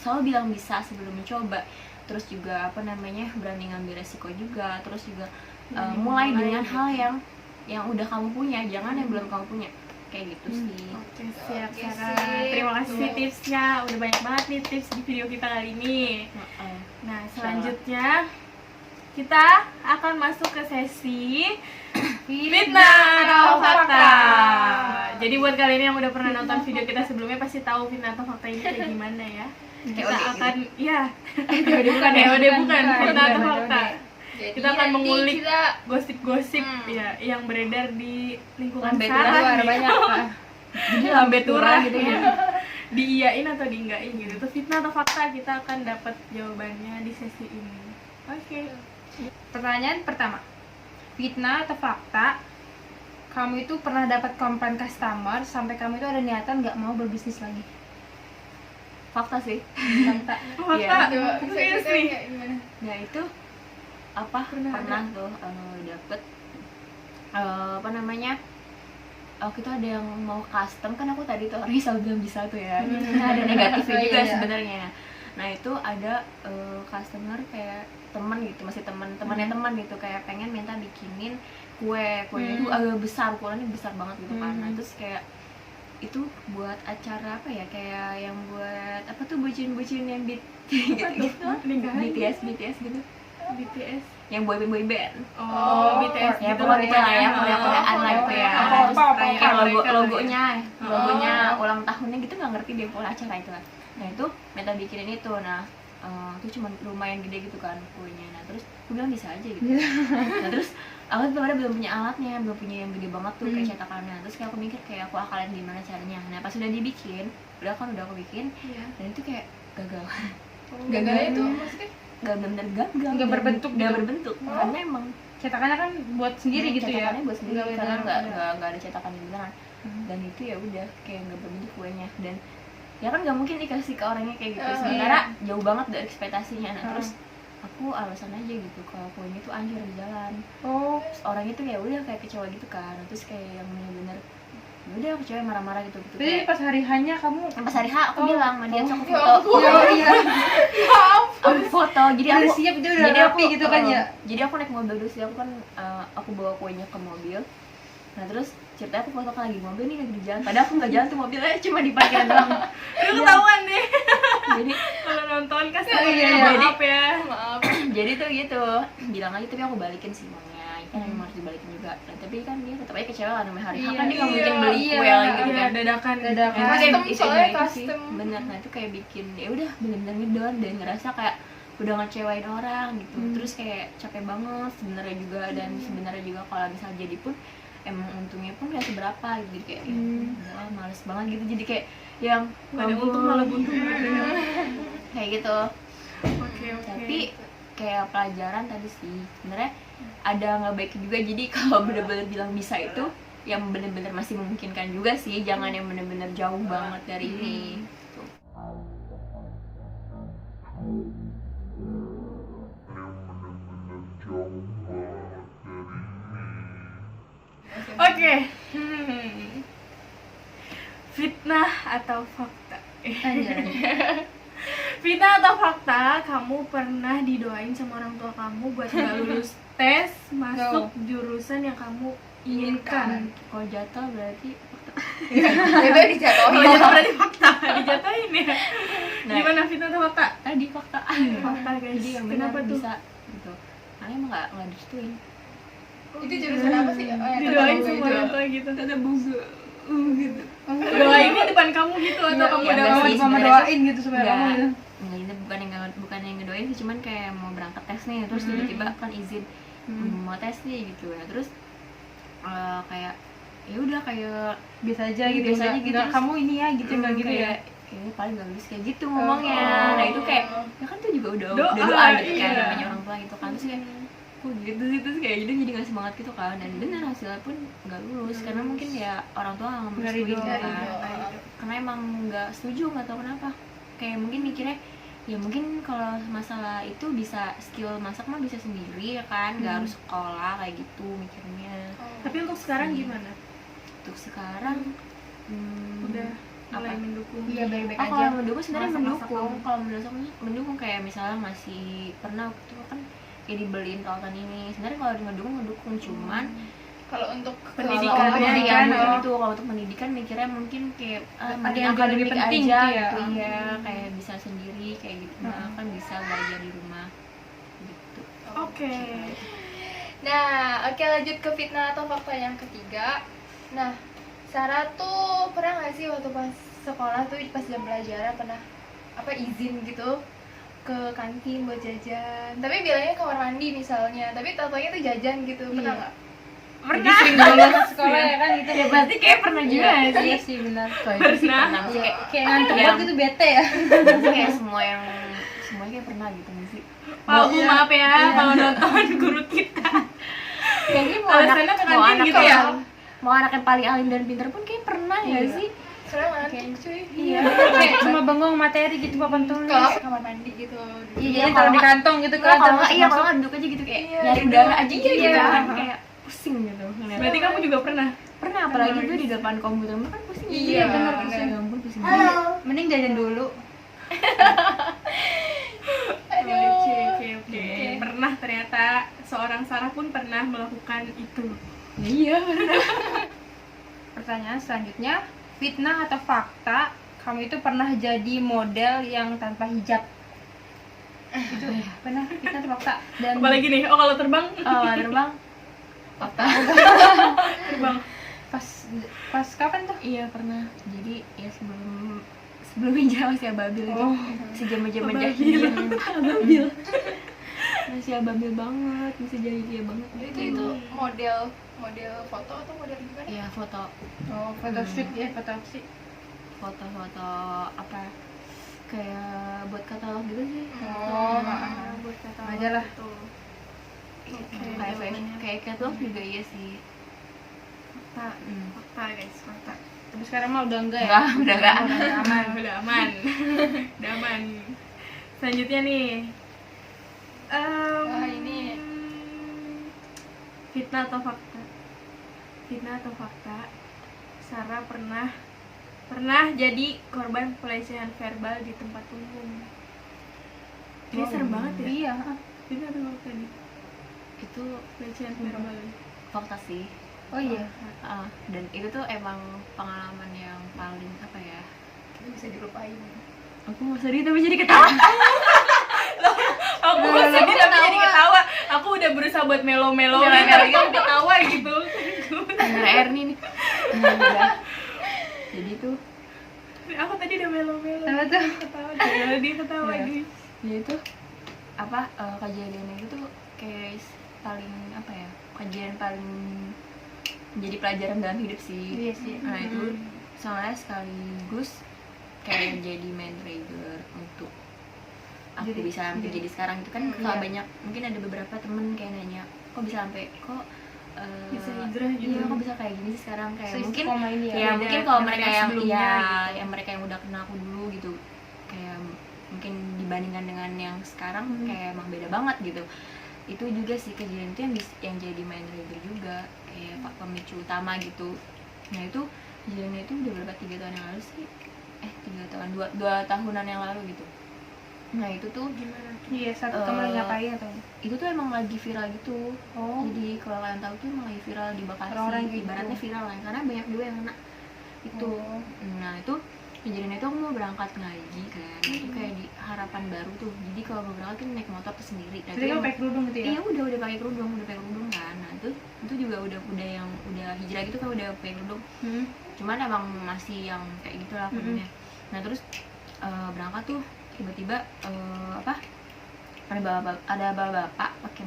A: selalu bilang bisa sebelum mencoba, terus juga berani ngambil resiko juga, terus juga mulai dengan hal yang udah kamu punya, jangan yang belum kamu punya, kayak gitu sih.
B: Oke, siap Sarah. Terima kasih tipsnya, udah banyak banget nih tips di video kita kali ini. Nah, selanjutnya kita akan masuk ke sesi fitnah atau fakta. Jadi buat kalian yang udah pernah nonton video kita sebelumnya pasti tahu fitnah atau fakta ini kayak gimana ya. Kita akan bukan fitnah atau fakta. Kita akan mengulik gosip-gosip ya yang beredar di lingkungan Sarah.
C: Banyak Kak.
B: Jadi lambe turah gitu ya. Diiyain atau diinggain gitu. Itu fitnah atau fakta, kita akan dapat jawabannya di sesi ini. Oke.
C: Pertanyaan pertama, fitnah atau fakta kamu itu pernah dapat komplain customer sampai kamu itu ada niatan nggak mau berbisnis lagi?
A: Fakta sih.
C: Fakta.
B: Fakta. Serius nih.
A: Nah itu pernah tuh dapet kita ada yang mau custom, kan aku tadi tuh orangnya selalu bilang bisa tuh ya. Ada negatifnya juga sebenarnya. Nah itu ada customer kayak teman gitu, masih temannya teman gitu, kayak pengen minta bikinin kuenya itu agak besar, ukurannya besar banget gitu kan. Nah terus kayak itu buat acara kayak yang buat bucin yang beat gitu, BTS gitu.
B: BTS
A: yang boy band
B: BTS
A: ya
B: gitu
A: pokoknya lah ya, Korea-Koreaan lah gitu ya. Terus kayak logonya ulang tahunnya gitu, nggak ngerti deh pola acara itu kan. Nah itu minta bikinin itu, nah itu cuma lumayan gede gitu kan kuenya. Nah terus aku bilang bisa aja gitu. Nah terus aku belum punya alatnya, belum punya yang gede banget tuh kayak cetakannya. Terus kayak aku mikir kayak aku akalin gimana caranya. Nah pas udah dibikin, udah aku bikin, dan itu kayak gagal.
C: Gagalnya itu maksudnya
A: Gak benar gagal,
C: nggak berbentuk
A: karena emang
C: cetakannya kan buat sendiri gitu ya,
A: cetakannya buat sendiri karena nggak ada cetakan yang beneran. Dan itu ya udah kayak nggak berbentuk kuenya, dan ya kan nggak mungkin dikasih ke orangnya kayak gitu, sementara jauh banget dari ekspektasinya. Nah terus aku alasan aja gitu kalau kuenya tuh anjir di jalan. Terus orangnya tuh ya udah kayak kecewa gitu kan. Terus kayak yang bener-bener udah aku cewek marah-marah gitu.
C: Jadi pas hari hanya kamu
A: pas hari H aku bilang sama dia, aku foto. Aku foto, jadi aku
C: siap, dia udah rapi gitu kan ya.
A: Jadi aku naik mobil dulu sih, aku kan aku bawa kuenya ke mobil. Nah terus ceritanya aku foto kan lagi mobil nih, lagi di jalan, padahal aku nggak jalan tuh mobilnya, cuma di parkiran doang.
B: Itu ketahuan deh.
A: Jadi
B: kalau nonton kasih maaf.
A: Jadi tuh gitu, bilang aja tapi aku balikin sih uangnya. Kan emang harus dibalikin juga. Nah, tapi kan dia tetap aja kecewa lah, namanya hari H kan dia nggak mungkin beli kue lagi gitu kan.
B: Dadakan.
C: Custom,
A: soalnya custom. Bener, nah itu kayak bikin ya udah bener-bener ngedon dan ngerasa kayak udah ngecewain orang gitu. Terus kayak capek banget sebenarnya juga, dan sebenarnya juga kalau misalnya jadi pun emang untungnya pun gak seberapa gitu. Jadi kayak udah males banget gitu. Jadi kayak yang
B: nggak ada untung malah buntung gitu.
A: Kayak gitu.
B: Oke.
A: Tapi kayak pelajaran tadi sih sebenarnya ada nggak baik juga. Jadi kalau bener-bener bilang bisa itu yang bener-bener masih memungkinkan juga sih, jangan yang bener-bener jauh banget dari ini gitu.
B: Oke. Fitnah atau fakta? Fitnah atau fakta, kamu pernah didoain sama orang tua kamu buat nggak lulus tes masuk jurusan yang kamu inginkan?
A: Kalau jatuh berarti
C: itu dijatuhin.
B: Kalau jatuh berarti fakta, dijatuhin ya.
A: Nah,
B: gimana fitnah atau fakta?
A: Tadi fakta.
B: Fakta guys.
A: Jadi yang benar
B: Kenapa tuh?
A: bisa gitu. Karena emang nggak direstuin.
C: Itu jurusan apa sih?
B: Didoain sama orang tua gitu.
A: Ada buga gitu.
B: Doainnya depan kamu gitu atau kamu
A: ya,
B: udah
A: enggak
B: ngomong
A: sih,
B: sama
C: Mama doain gitu supaya kamu gitu.
A: Enggak, ini bukan yang ngedoain sih, cuman kayak mau berangkat tes nih, terus tiba-tiba kan izin mau tes nih gitu ya. Terus kayak ya udah kayak
C: biasa aja gitu,
A: biasa aja gitu.
C: Nggak, kamu ini ya gitu, nggak gitu ya.
A: Kayaknya paling gak lulus kayak gitu ngomongnya. Nah itu kayak ya kan tuh juga udah doa gitu kan, namanya orang tua gitu kan. Terus kayak kok gitu sih, terus kayak jadi nggak semangat gitu kan. Dan benar hasilnya pun nggak lulus karena mungkin ya orang tua nggak merestui gitu kan, karena emang nggak setuju, nggak tahu kenapa. Kayak mungkin mikirnya ya mungkin kalau masalah itu bisa skill masak mah bisa sendiri ya kan, nggak harus sekolah kayak gitu mikirnya.
B: Tapi untuk sekarang gimana?
A: Untuk sekarang
B: Udah mulai mendukung?
C: Iya, baik-baik aja.
A: kalau mendukung sebenarnya
B: Masak-masak
A: mendukung.
B: kamu.
A: Kalau mendukung kayak misalnya masih pernah waktu itu kan kayak dibeliin peralatan ini. Sebenarnya kalau ngedukung cuman
B: Kalau untuk
C: Pendidikannya
A: pendidikan
C: kan,
A: itu, kalau untuk pendidikan mikirnya mungkin kayak
C: ada yang lebih penting
A: aja
C: gitu ya.
A: gitu ya, kayak bisa sendiri kayak gitu nah, kan bisa belajar di rumah gitu.
B: Oke.
E: Nah, oke, lanjut ke fitnah atau fakta yang ketiga. Nah, Sarah tuh pernah nggak sih waktu pas sekolah tuh pas jam pelajaran pernah apa izin gitu ke kantin buat jajan? Tapi bilangnya kamar mandi misalnya, tapi tau-taunya tuh jajan gitu. Pernah nggak?
C: Pernah sering banget sekolah ya kan gitu.
A: Ya berarti kayak pernah juga sih.
C: Iya sih benar.
A: Kalau itu sih
B: Pernah.
A: pernah sih,
C: Kayak ngantuk banget gitu, bete ya.
A: kayak semuanya kayak pernah gitu nggak sih.
B: Pak Bu, maaf ya kalau nonton guru kita.
A: Kayaknya
B: Alasannya ke kantin gitu ya?
A: Mau anak yang paling alim dan pintar pun kayak pernah ya sih.
E: Soalnya ngantuk cuy.
C: Iya, kayak cuma bengong materi gitu papan tulis.
E: Kalau kamar mandi gitu.
C: Iya, jadi taruh di kantong gitu kan.
A: Kalau nggak
C: terus
A: iya,
C: masuk.
A: kalau nggak duduk aja gitu kayak
E: Iya,
A: nyari
E: duduk.
A: udara aja gitu
E: Iya.
A: kan, kayak pusing gitu.
B: Berarti kamu juga pernah?
A: Pernah, apalagi itu di depan komputer kan pusing.
E: Iya,
A: benar
E: benar.
A: pusing. Ya ampun pusing.
C: Mending jajan dulu.
B: Oke. Pernah ternyata seorang Sarah pun pernah melakukan itu.
A: Iya.
C: Pertanyaan selanjutnya, fitnah atau fakta kamu itu pernah jadi model yang tanpa hijab? Itu pernah fitnah atau fakta? Dan
B: Apalagi nih, oh kalau terbang,
A: Terbang. Apa?
B: terbang.
C: pas kapan tuh?
A: Iya pernah. Jadi ya sebelum hijau masih ababil gitu. Masih zaman-zaman jahil. Ababil. Masih ababil banget, masih jahiliyah banget.
E: Itu model foto atau model gimana?
A: Iya, foto
C: Oh, photoshoot ya, fotografi.
A: foto apa kayak buat katalog gitu sih.
C: Oh,
B: Buat kata
C: aja lah.
A: Kayak fashion, kayak katalog juga iya sih.
B: Fakta guys, fakta.
C: Tapi sekarang mah udah enggak ya?
A: Enggak, udah enggak.
C: Udah aman.
B: Udah aman. Udah aman. Selanjutnya nih.
E: Wah, ini.
B: Fitnah atau fakta? Fitnah atau fakta? Sarah pernah jadi korban pelecehan verbal di tempat umum. Ini serem banget ya?
C: Iya.
B: Fitnah atau fakta nih?
A: Itu
B: Pelecehan verbal.
A: fakta sih.
C: Oh iya.
A: Dan itu tuh emang pengalaman yang paling apa ya?
E: Itu bisa dilupain.
A: Aku nggak sedih tapi jadi ketawa.
B: Aku sedih tapi jadi ketawa. Aku udah berusaha buat melo-melo tapi ketawa gitu.
A: Air nih. Udah. Jadi tuh
B: Aku tadi udah melo-melo.
C: Apa tuh?
B: Ketawa, dia ketawa
A: Iya.
B: lagi.
A: dia itu apa kejadian itu tuh kayak paling apa ya, kejadian paling menjadi pelajaran dalam hidup sih.
C: Iya sih.
A: Nah itu soalnya sekaligus kayak jadi main trigger untuk aku
C: Jadi-
A: bisa sampai jadi sekarang itu kan.
C: Iya.
A: Kalau banyak mungkin ada beberapa temen kayak nanya kok bisa sampai
B: Bisa hijrah gitu.
A: iya kok bisa kayak gini sih sekarang, kayak mungkin
C: Istiqomah ini ya.
A: ya
B: beda
A: mungkin kalau
B: dengan
A: mereka
B: yang
A: yang
B: sebelumnya gitu.
A: yang mereka yang udah kenal aku dulu gitu, kayak mungkin dibandingkan dengan yang sekarang kayak emang beda banget gitu. Itu juga sih kejadian itu yang jadi main trigger juga, kayak pemicu utama gitu. Nah itu kejadian itu udah berapa, 3 tahun yang lalu sih, 3 tahun, 2 tahunan yang lalu gitu. Nah itu tuh
B: Gimana?
C: Iya, saat kamu lagi ngapain atau?
A: itu tuh emang lagi viral gitu.
C: Oh.
A: Jadi kalau kalian tahu tuh emang lagi viral di Bekasi,
C: Orang-orang gitu.
A: ibaratnya viral lah karena banyak juga yang kena itu.
C: Oh.
A: Nah itu kejadian itu aku mau berangkat ngaji kan, itu kayak di Harapan Baru tuh. Jadi kalau mau berangkat kan naik motor tuh sendiri. Nah,
C: Jadi kamu pakai kerudung gitu ya?
A: iya udah pakai kerudung kan. Nah itu juga udah yang udah hijrah gitu kan, udah pakai kerudung. Cuman emang masih yang kayak gitulah kerudungnya. Nah terus berangkat tuh tiba-tiba ada bapak pakai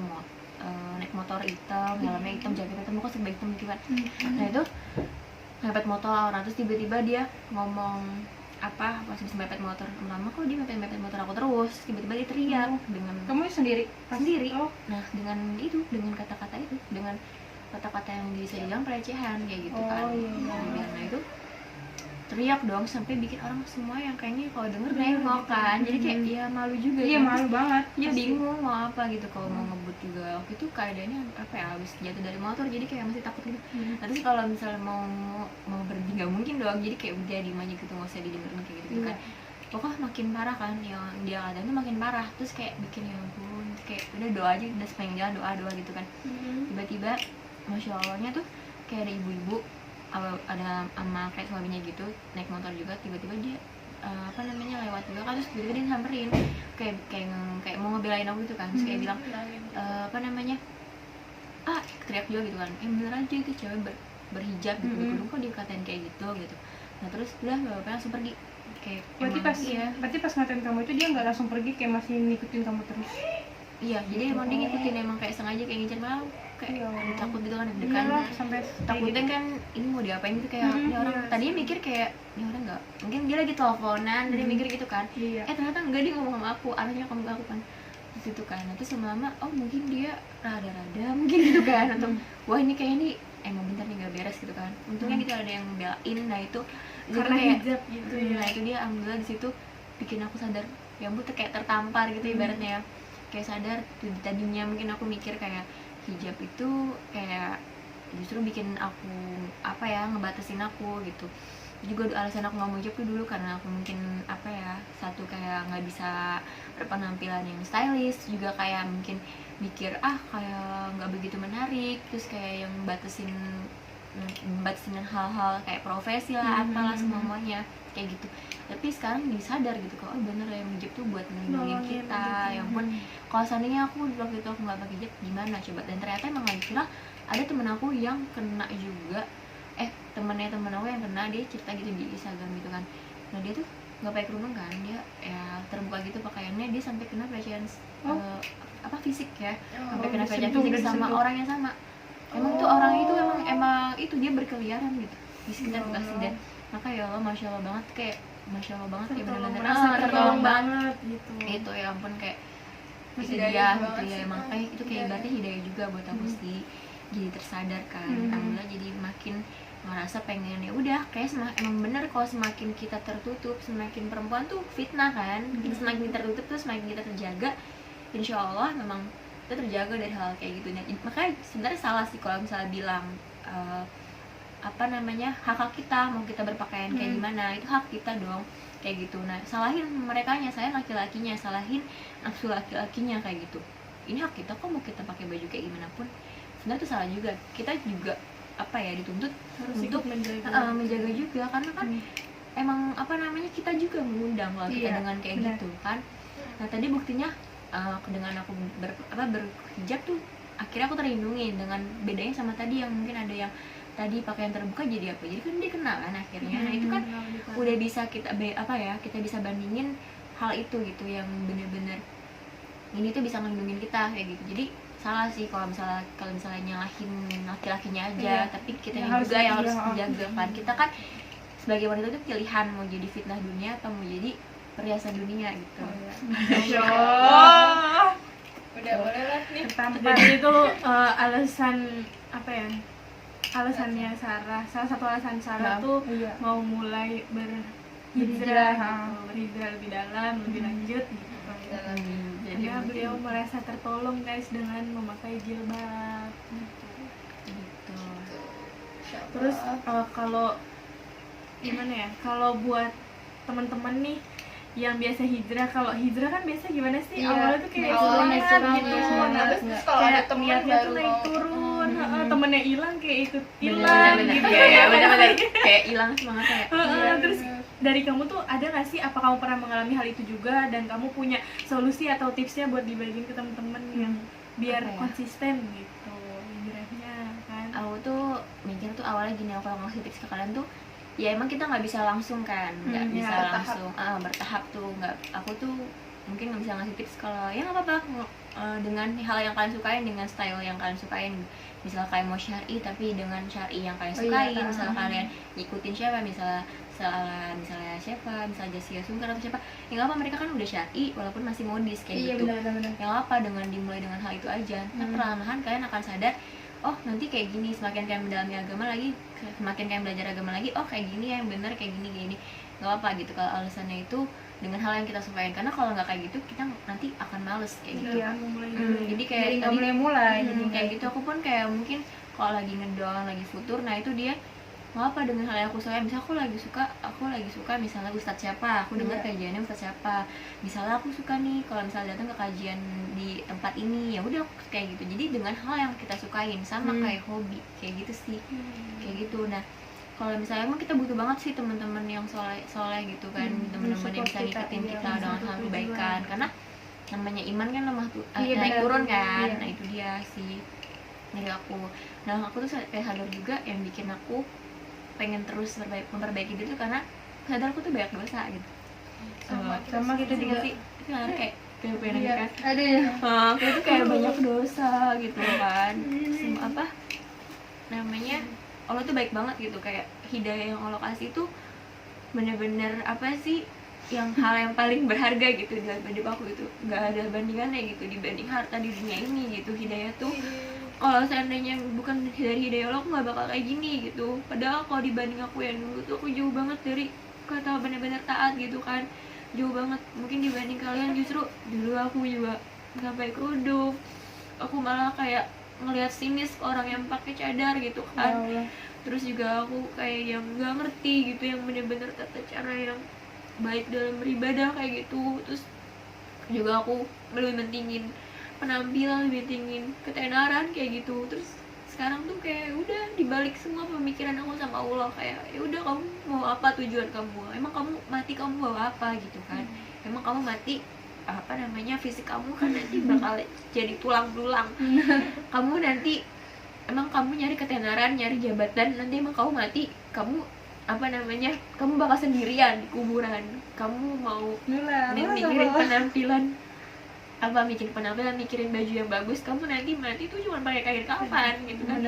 A: naik motor hitam, helmnya hitam, jaket hitam, pokoknya serba hitam gitu kan. Nah itu ngepet motor orang, terus tiba-tiba dia ngomong apa pas bisa mepet motor lama kok dia mepet motor aku terus, tiba-tiba dia teriak dengan
C: Kamu sendiri?
A: sendiri.
C: Oh.
A: Nah dengan itu, dengan kata-kata itu, dengan kata-kata yang bisa dibilang pelecehan kayak gitu kan.
C: Oh, iya.
A: Nah itu teriak dong sampai bikin orang semua yang kayaknya kalau denger nengok kan, jadi kayak ya malu juga.
C: Iya,
A: kan.
C: malu banget.
A: Ya bingung mau apa gitu kalau mau ngebut juga. Waktu itu keadaannya apa ya, habis jatuh dari motor jadi kayak masih takut gitu. Nah, terus kalau misalnya mau berhenti nggak mungkin dong, jadi kayak udah diem aja gitu, nggak usah didengerin kayak gitu kan. Pokoknya makin parah kan, yang dia kadang tuh makin parah, terus kayak bikin ya ampun, kayak udah doa aja, udah sepanjang jalan doa gitu kan. Tiba-tiba masya Allahnya tuh kayak ada ibu-ibu ada sama kayak suaminya gitu naik motor juga, tiba-tiba dia apa namanya lewat juga kan, terus tiba-tiba dia samperin kayak mau ngebelain aku gitu kan, terus kayak bilang apa namanya teriak juga gitu kan, bener aja itu cewek berhijab gitu, berkerudung kok dikatain kayak gitu. Nah terus udah bapaknya langsung pergi kayak
C: Berarti pas ngatain kamu itu dia nggak langsung pergi, kayak masih ngikutin kamu terus?
A: iya, jadi emang dia ngikutin, emang kayak sengaja kayak ngincer malah kayak takut gitu kan, deg-degan
C: Sampai
A: takutnya kan ini mau diapain gitu, kayak ini orang tadinya mikir kayak ini orang nggak, mungkin dia lagi teleponan, dia mikir gitu kan. Ternyata enggak, dia ngomong sama aku, arahnya kamu ke aku kan gitu kan. Nanti lama-lama oh mungkin dia rada-rada mungkin gitu kan, atau wah ini kayak ini emang bentar nih gak beres gitu kan. Untungnya gitu ada yang belain. Nah itu
B: Karena
A: kayak
B: hijab gitu ya.
A: nah itu dia alhamdulillah di situ bikin aku sadar, ya ampun tuh kayak tertampar gitu ibaratnya ya. Kayak sadar tadinya mungkin aku mikir kayak hijab itu kayak justru bikin aku apa ya, ngebatasin aku gitu. Juga alasan aku nggak mau hijab tuh dulu karena aku mungkin apa ya, satu kayak nggak bisa berpenampilan yang stylish, juga kayak mungkin mikir kayak nggak begitu menarik, terus kayak yang batasin hal-hal kayak profesi lah, apalah semuanya kayak gitu. Tapi sekarang disadar gitu kok, bener ya hijab tuh buat melindungi kita. Ya ampun, kalau seandainya aku waktu itu aku nggak pakai hijab gimana coba. Dan ternyata emang lagi bilang ada temen aku yang kena juga, temen aku yang kena, dia cerita gitu di Instagram gitu kan. Nah dia tuh nggak pakai kerudung kan, dia ya terbuka gitu pakaiannya, dia sampai kena pelecehan fisik ya, sampai kena pelecehan fisik sama orang yang sama. Emang tuh orang itu emang itu dia berkeliaran gitu di sekitar lokasi. Dan maka ya Allah, masya Allah banget, kayak masya Allah banget, kayak benar-benar tertolong banget
B: gitu.
A: Itu ya ampun, kayak itu
E: Hidayah
A: dia
E: banget
A: gitu ya,
E: sih,
A: emang kayak itu kayak berarti hidayah juga buat aku sih. Jadi tersadar kan, alhamdulillah, jadi makin ngerasa pengen ya udah kayak emang bener kalau semakin kita tertutup, semakin perempuan tuh fitnah kan, semakin tertutup tuh semakin kita terjaga, insya Allah memang kita terjaga dari hal kayak gitu. Nah, makanya sebenarnya salah sih kalau misalnya bilang apa namanya hak kita mau kita berpakaian kayak gimana, itu hak kita dong kayak gitu. Nah salahin merekanya, saya laki-lakinya, salahin nafsu laki-lakinya kayak gitu. Ini hak kita kok mau kita pakai baju kayak gimana pun, sebenarnya itu salah juga. Kita juga apa ya dituntut
B: Harus
A: untuk menjaga juga, karena kan emang apa namanya kita juga mengundang kalau kita dengan kayak gitu kan. Nah tadi buktinya dengan aku berhijab tuh akhirnya aku terlindungi. Dengan bedanya sama tadi yang mungkin ada yang tadi pakaian terbuka jadi apa, jadi kan dia kena kan akhirnya. Nah itu kan udah bisa kita kita bisa bandingin hal itu gitu, yang bener-bener ini tuh bisa ngelindungin kita kayak gitu. Jadi salah sih kalau misalnya nyalahin laki-lakinya aja, tapi kita juga yang harus menjaga kan. Kita kan sebagai wanita itu pilihan mau jadi fitnah dunia atau mau jadi perhiasan dunia gitu.
E: Udah boleh lah nih.
B: Jadi itu alasan apa ya? Alasannya Sarah, salah satu alasan Sarah tuh mau mulai berhijrah lebih dalam, lebih lanjut gitu.
A: Jadi
B: Karena beliau merasa tertolong guys dengan memakai jilbab
A: gitu.
B: Terus kalau gimana ya, kalau buat teman-teman nih yang biasa hijrah, kalau hijrah kan biasa gimana sih, awalnya tuh kayak
E: naik
B: semangat gitu,
E: terus kalau ada temen
B: niatnya tuh
E: baru
B: naik
E: mau
B: turun, temennya hilang kayak ikut hilang gitu
A: ya, bener-bener kayak hilang semangatnya.
B: Terus dari kamu tuh ada nggak sih, apa kamu pernah mengalami hal itu juga dan kamu punya solusi atau tipsnya buat dibagiin ke teman-teman yang biar konsisten gitu hijrahnya kan?
A: Aku tuh mikir tuh awalnya gini, aku kalau ngasih tips ke kalian tuh ya emang kita nggak bisa langsung kan, nggak bisa langsung bertahap tuh. Nggak, aku tuh mungkin nggak bisa ngasih tips kalau ya nggak apa-apa dengan hal yang kalian sukain, dengan style yang kalian sukain. Misalnya kayak mau syar'i tapi dengan syar'i yang kalian sukain. Misalnya kalian ikutin siapa, misalnya siapa, misalnya Jasya Sungkar atau siapa, yang apa, mereka kan udah syar'i walaupun masih modis kayak gitu.
C: Benar.
A: Yang apa, dengan dimulai dengan hal itu aja, nah perlahan-lahan kalian akan sadar, oh nanti kayak gini, semakin kalian mendalami agama lagi, semakin kalian belajar agama lagi, oh kayak gini ya yang benar, kayak gini nggak apa gitu kalau alasannya itu dengan hal yang kita sukain. Karena kalau nggak kayak gitu kita nanti akan males kayak gitu. Jadi kayak
C: nggak mulai jadi
A: kayak gitu. Aku pun kayak mungkin kalau lagi ngedon, lagi futur, nah itu dia nggak apa dengan hal yang aku suka. Misalnya aku lagi suka misalnya ustadz siapa, aku dengar kajiannya ustadz siapa, misalnya aku suka nih kalau misalnya datang ke kajian di tempat ini, ya udah aku kayak gitu. Jadi dengan hal yang kita sukain, sama kayak hobi kayak gitu sih. Kayak gitu. Nah kalau misalnya emang kita butuh banget sih teman-teman yang soleh gitu kan, teman-teman yang bisa ngikutin kita dengan hal kebaikan. Karena namanya iman kan lemah tuh, naik turun kan. Nah itu dia sih dari aku. Nah aku tuh kayak sadar juga yang bikin aku pengen terus memperbaiki diri tuh karena sadar aku tuh banyak dosa gitu.
C: Sama kita juga
A: sih kayak pengen kan.
C: Ada ya.
A: Aku tuh kayak banyak dosa gitu kan. Apa namanya, Allah tuh baik banget gitu, kayak hidayah yang Allah kasih tuh bener-bener apa sih, yang hal yang paling berharga gitu dalam hidup aku gitu. Nggak ada bandingannya gitu dibanding harta di dunia ini gitu. Hidayah tuh kalau seandainya bukan dari hidayah Allah, aku nggak bakal kayak gini gitu. Padahal kalau dibanding aku yang dulu tuh aku jauh banget dari kata bener-bener taat gitu kan, jauh banget. Mungkin dibanding kalian justru dulu aku juga sampai kerudung, aku malah kayak ngelihat sinis orang yang pakai cadar gitu kan. Terus juga aku kayak yang nggak ngerti gitu, yang bener-bener tata cara yang baik dalam beribadah kayak gitu. Terus juga aku lebih mentingin penampilan, lebih tinggi ketenaran kayak gitu. Terus sekarang tuh kayak udah dibalik semua pemikiran aku sama Allah, kayak ya udah kamu mau apa, tujuan kamu, emang kamu mati kamu bawa apa gitu kan. Emang kamu mati apa namanya, fisik kamu kan nanti bakal jadi tulang-tulang. Kamu nanti emang kamu nyari ketenaran, nyari jabatan, nanti emang kamu mati, kamu apa namanya, kamu bakal sendirian di kuburan. Kamu mau mikirin penampilan apa, mikirin baju yang bagus, kamu nanti mati tuh cuma pakai kain kafan gitu kan.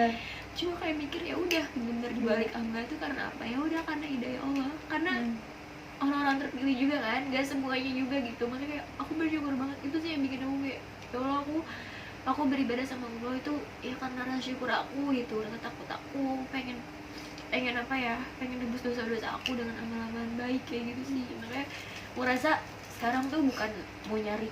A: Cuma kayak mikir ya udah bener dibalik angga itu karena apa, ya udah karena hidayah Allah, karena orang-orang terpilih juga kan, gak semuanya juga gitu. Makanya kayak aku bersyukur banget, itu sih yang bikin aku kayak ya Allah, aku beribadah sama Allah itu ya karena rasa syukur aku gitu, rasa takut aku, pengen apa ya, pengen nebus dosa-dosa aku dengan amalan-amalan baik kayak gitu sih. Makanya aku rasa sekarang tuh bukan mau nyari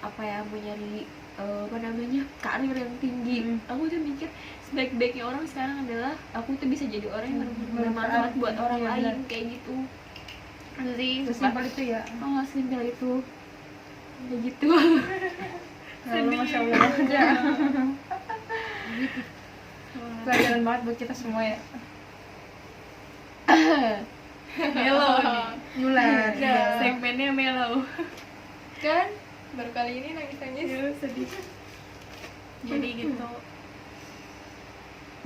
A: apa ya, mau nyari apa namanya, karir yang tinggi. Aku tuh mikir sebaik-baiknya orang sekarang adalah aku tuh bisa jadi orang yang bermanfaat buat orang lain kayak gitu. Itu sih
C: Sesimpel itu ya.
A: Oh simpel itu kayak gitu.
C: Masya Allah. Pelajaran banget buat kita semua ya.
B: Mellow nih.
C: Mulai.
B: Segmennya mellow.
E: Kan baru kali ini nangis-nangis.
B: Sedih. Jadi gitu.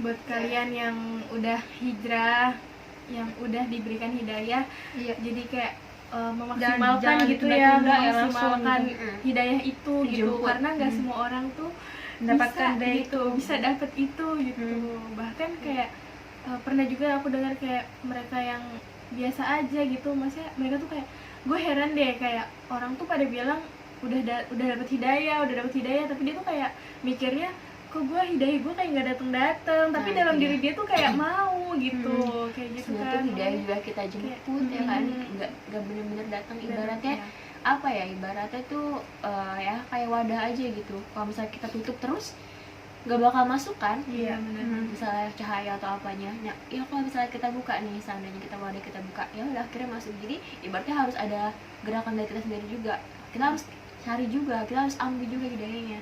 B: Buat kalian yang udah hijrah, yang udah diberikan hidayah, jadi kayak memaksimalkan
C: Jangan
B: gitu
C: ditunda-tunda
B: ya,
C: ya, langsung
B: memaksimalkan
C: gitu.
B: hidayah itu gitu.
A: Dijemput.
B: Karena nggak semua orang tuh
C: Mendapatkan
B: bisa
C: dari
B: gitu, bisa dapet itu gitu. Bahkan kayak pernah juga aku dengar kayak mereka yang biasa aja gitu, maksudnya mereka tuh kayak, gue heran deh, kayak orang tuh pada bilang udah dapet hidayah, tapi dia tuh kayak mikirnya, kok gue hidayah gue kayak nggak dateng, tapi
A: Nah,
B: dalam
A: iya.
B: diri dia tuh kayak mau gitu, kayak gitu
A: Sebenarnya
B: kan.
A: tuh hidayah juga kita jemput ya kan, nggak bener-bener datang. Ibaratnya apa ya, ibaratnya tuh ya kayak wadah aja gitu. Kalau misalnya kita tutup terus nggak bakal masuk kan.
B: Iya benar.
A: Misalnya cahaya atau apanya, nah ya kalau misalnya kita buka nih, seandainya kita wadah kita buka, ya udah akhirnya masuk. Jadi ibaratnya harus ada gerakan dari kita sendiri juga, kita harus cari juga, kita harus ambil juga hidayahnya.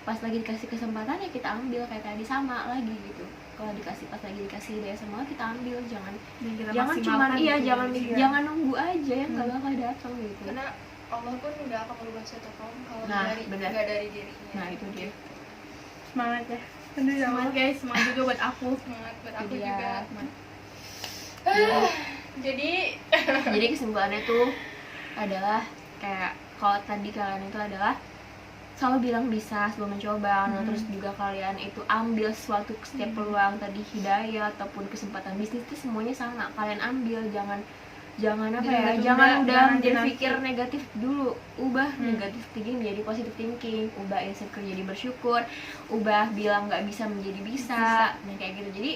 A: Pas lagi dikasih kesempatan ya kita ambil, kayak tadi sama lagi gitu. Kalau pas lagi dikasih hidayah sama kita ambil, jangan cuma jangan nunggu aja yang nggak bakal datang gitu.
E: Karena Allah pun nggak akan merubah suatu kaum kalau
A: Nah,
E: nggak
A: benar.
E: dari dirinya.
A: Nah itu dia.
C: Semangat ya.
B: Semangat guys, semangat juga buat aku.
E: Semangat buat
A: Itu
E: aku
A: dia.
E: juga. Jadi
A: Jadi kesimpulannya tuh adalah kayak kalau tadi kalian itu adalah selalu bilang bisa sebelum mencoba. Nah, terus juga kalian itu ambil suatu setiap peluang tadi hidayah ataupun kesempatan bisnis itu semuanya sama. Kalian ambil, jangan apa ya, jangan udah berpikir negatif dulu. Ubah negatif thinking menjadi positive thinking, ubah insecure jadi bersyukur, ubah bilang nggak bisa menjadi bisa. Nah, kayak gitu. Jadi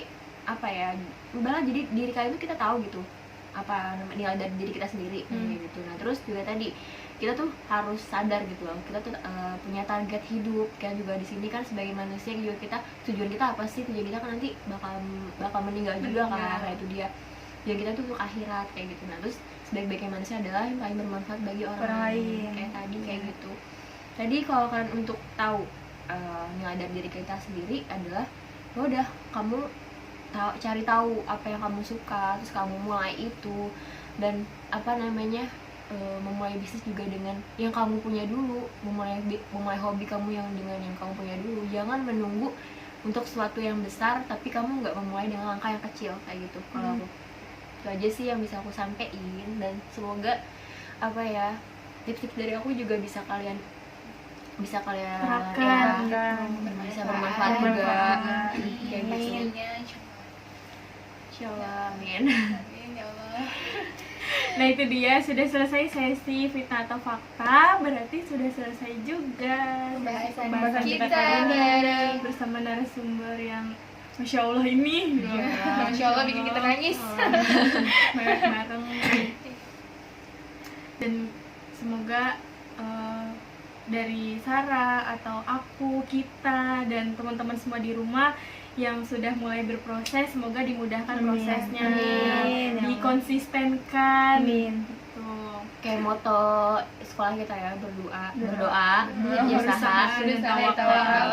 A: apa ya, ubahlah jadi diri kalian itu kita tahu gitu apa nilai dari diri kita sendiri kayak gitu. Nah, terus juga tadi kita tuh harus sadar gitu loh, kita tuh punya target hidup kan, juga di sini kan sebagai manusia juga kita tujuan kita apa sih, tujuan kita kan nanti bakal meninggal juga kan. Nah, itu dia tujuan kita tuh untuk akhirat kayak gitu. Nah, terus sebaik-baiknya manusia adalah yang paling bermanfaat bagi orang lain kayak tadi kayak gitu. Tadi kalau kalian untuk tahu nilai dari diri kita sendiri adalah ya udah kamu cari tahu apa yang kamu suka, terus kamu mulai itu. Dan apa namanya, memulai bisnis juga dengan yang kamu punya dulu, memulai hobi kamu yang dengan yang kamu punya dulu. Jangan menunggu untuk sesuatu yang besar tapi kamu nggak memulai dengan langkah yang kecil kayak gitu. Kalau aku itu aja sih yang bisa aku sampein, dan semoga apa ya, tips-tips dari aku juga bisa kalian
B: terapkan,
A: bisa bermanfaat juga kayak gitu.
E: Insyaallah.
A: Amin.
E: Amin ya Allah.
B: Nah, itu dia, sudah selesai sesi fitnah atau fakta, berarti sudah selesai juga
E: Pembahasan
B: kita
E: kita
B: kali ini
E: dari-
B: bersama narasumber yang Masya Allah ini
E: Masya Allah bikin kita nangis.
B: bareng-bareng. Dan semoga dari Sarah atau aku, kita, dan teman-teman semua di rumah yang sudah mulai berproses, semoga dimudahkan prosesnya, dikonsistenkan. Gitu.
A: Kayak moto sekolah kita ya, berdoa, berusaha,
B: dan
E: Berusaha,
B: tawakal.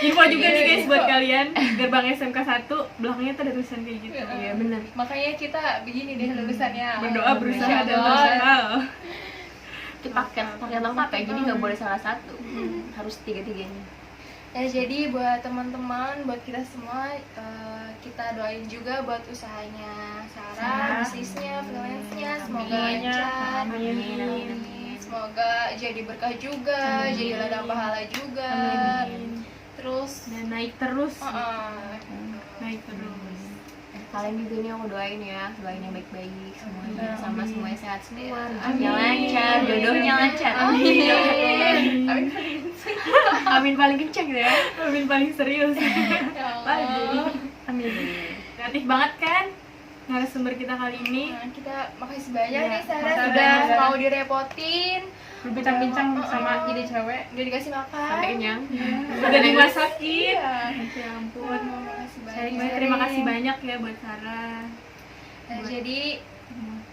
B: Info juga nih guys buat kalian, gerbang SMK 1 belakangnya tuh ada tulisan kayak gitu.
A: Iya benar.
E: Makanya kita begini deh lulusannya.
B: Berdoa, berusaha,
E: Masya
B: dan
E: Allah.
B: tawakal.
A: Itu paket lengkap ya, jadi nggak boleh salah satu, harus tiga-tiganya.
E: Ya, jadi buat teman-teman, buat kita semua, kita doain juga buat usahanya Sarah, bisnisnya, freelance-nya, semoga lancar.
A: Amin.
E: Semoga jadi berkah juga, jadi ladang pahala juga. Terus
B: Dan naik terus,
E: naik
B: terus.
A: Kalian juga nih aku doain ya, doain yang baik-baik semuanya, sama semuanya sehat semua,
E: Amin.
A: rezekinya lancar, jodohnya lancar.
E: Amin.
A: Amin paling kencang gitu ya.
B: Amin paling serius.
E: Ya Allah.
B: Amin. Kreatif banget kan narasumber kita kali ini.
E: Nah, kita makasih banyak
B: Iya,
E: nih Sarah
B: makasih
E: sudah
B: banyak.
E: mau direpotin,
C: berbincang-bincang sama jadi cewek.
E: udah dikasih makan.
A: Sampai kenyang.
B: Udah dimasakin.
E: Iya.
B: Ya ampun.
E: Makasih
B: Sharing,
E: banyak.
B: terima kasih banyak ya buat Sarah.
E: Nah, jadi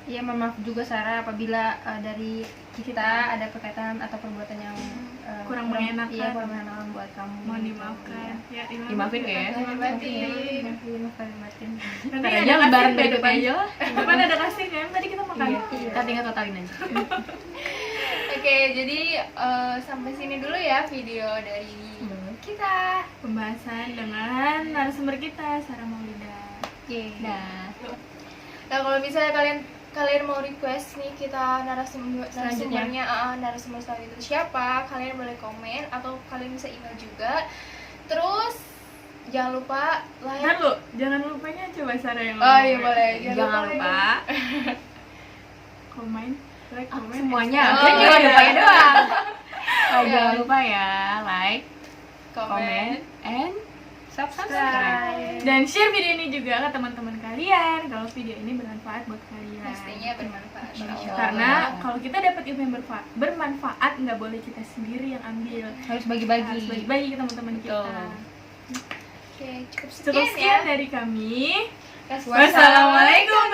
C: Iya, maaf juga Sarah apabila dari kita ada perkataan atau perbuatan yang
B: Kurang mengenakan.
C: Iya, kurang mengenakan buat kamu.
B: Mohon dimaafkan. Ya,
A: Dimaafin nggak ya?
E: batin.
C: Dimaafin.
B: Nanti
A: Ntar
B: ada
A: aja lebaran
B: kasih
A: berikutnya aja lah.
B: Depan ada kasih kan? Tadi kita makan.
A: Kita tinggal totalin aja.
E: Oke, jadi sampai sini dulu ya video dari kita.
B: Pembahasan dengan narasumber kita, Sarah Maulida.
A: Dah.
E: Nah, kalau misalnya kalian mau request nih kita narasumbernya, narasumber selanjutnya siapa, kalian boleh komen atau kalian bisa email juga. Terus jangan lupa like.
B: Ntar lu, jangan lupanya coba Sarah yang
E: Oh iya
B: ngomong.
E: boleh.
A: Jangan lupa
B: Komen, like, komen.
A: semuanya.
E: Oh,
A: Kan jangan
E: iya.
A: lupa ya doang.
E: Iya.
A: Jangan lupa ya, like,
E: Komen.
A: comment, and subscribe.
B: Dan share video ini juga ke teman-teman kalian kalau video ini bermanfaat buat kalian.
E: Pastinya bermanfaat. Insya Allah.
B: Karena kalau kita dapat ilmu yang bermanfaat, nggak boleh kita sendiri yang ambil.
C: Harus
B: Harus
C: bagi-bagi.
B: bagi-bagi ke teman-teman kita.
A: Betul.
E: Oke, cukup
B: Cukup
E: sekian ya.
B: sekian dari kami.
E: Wassalamualaikum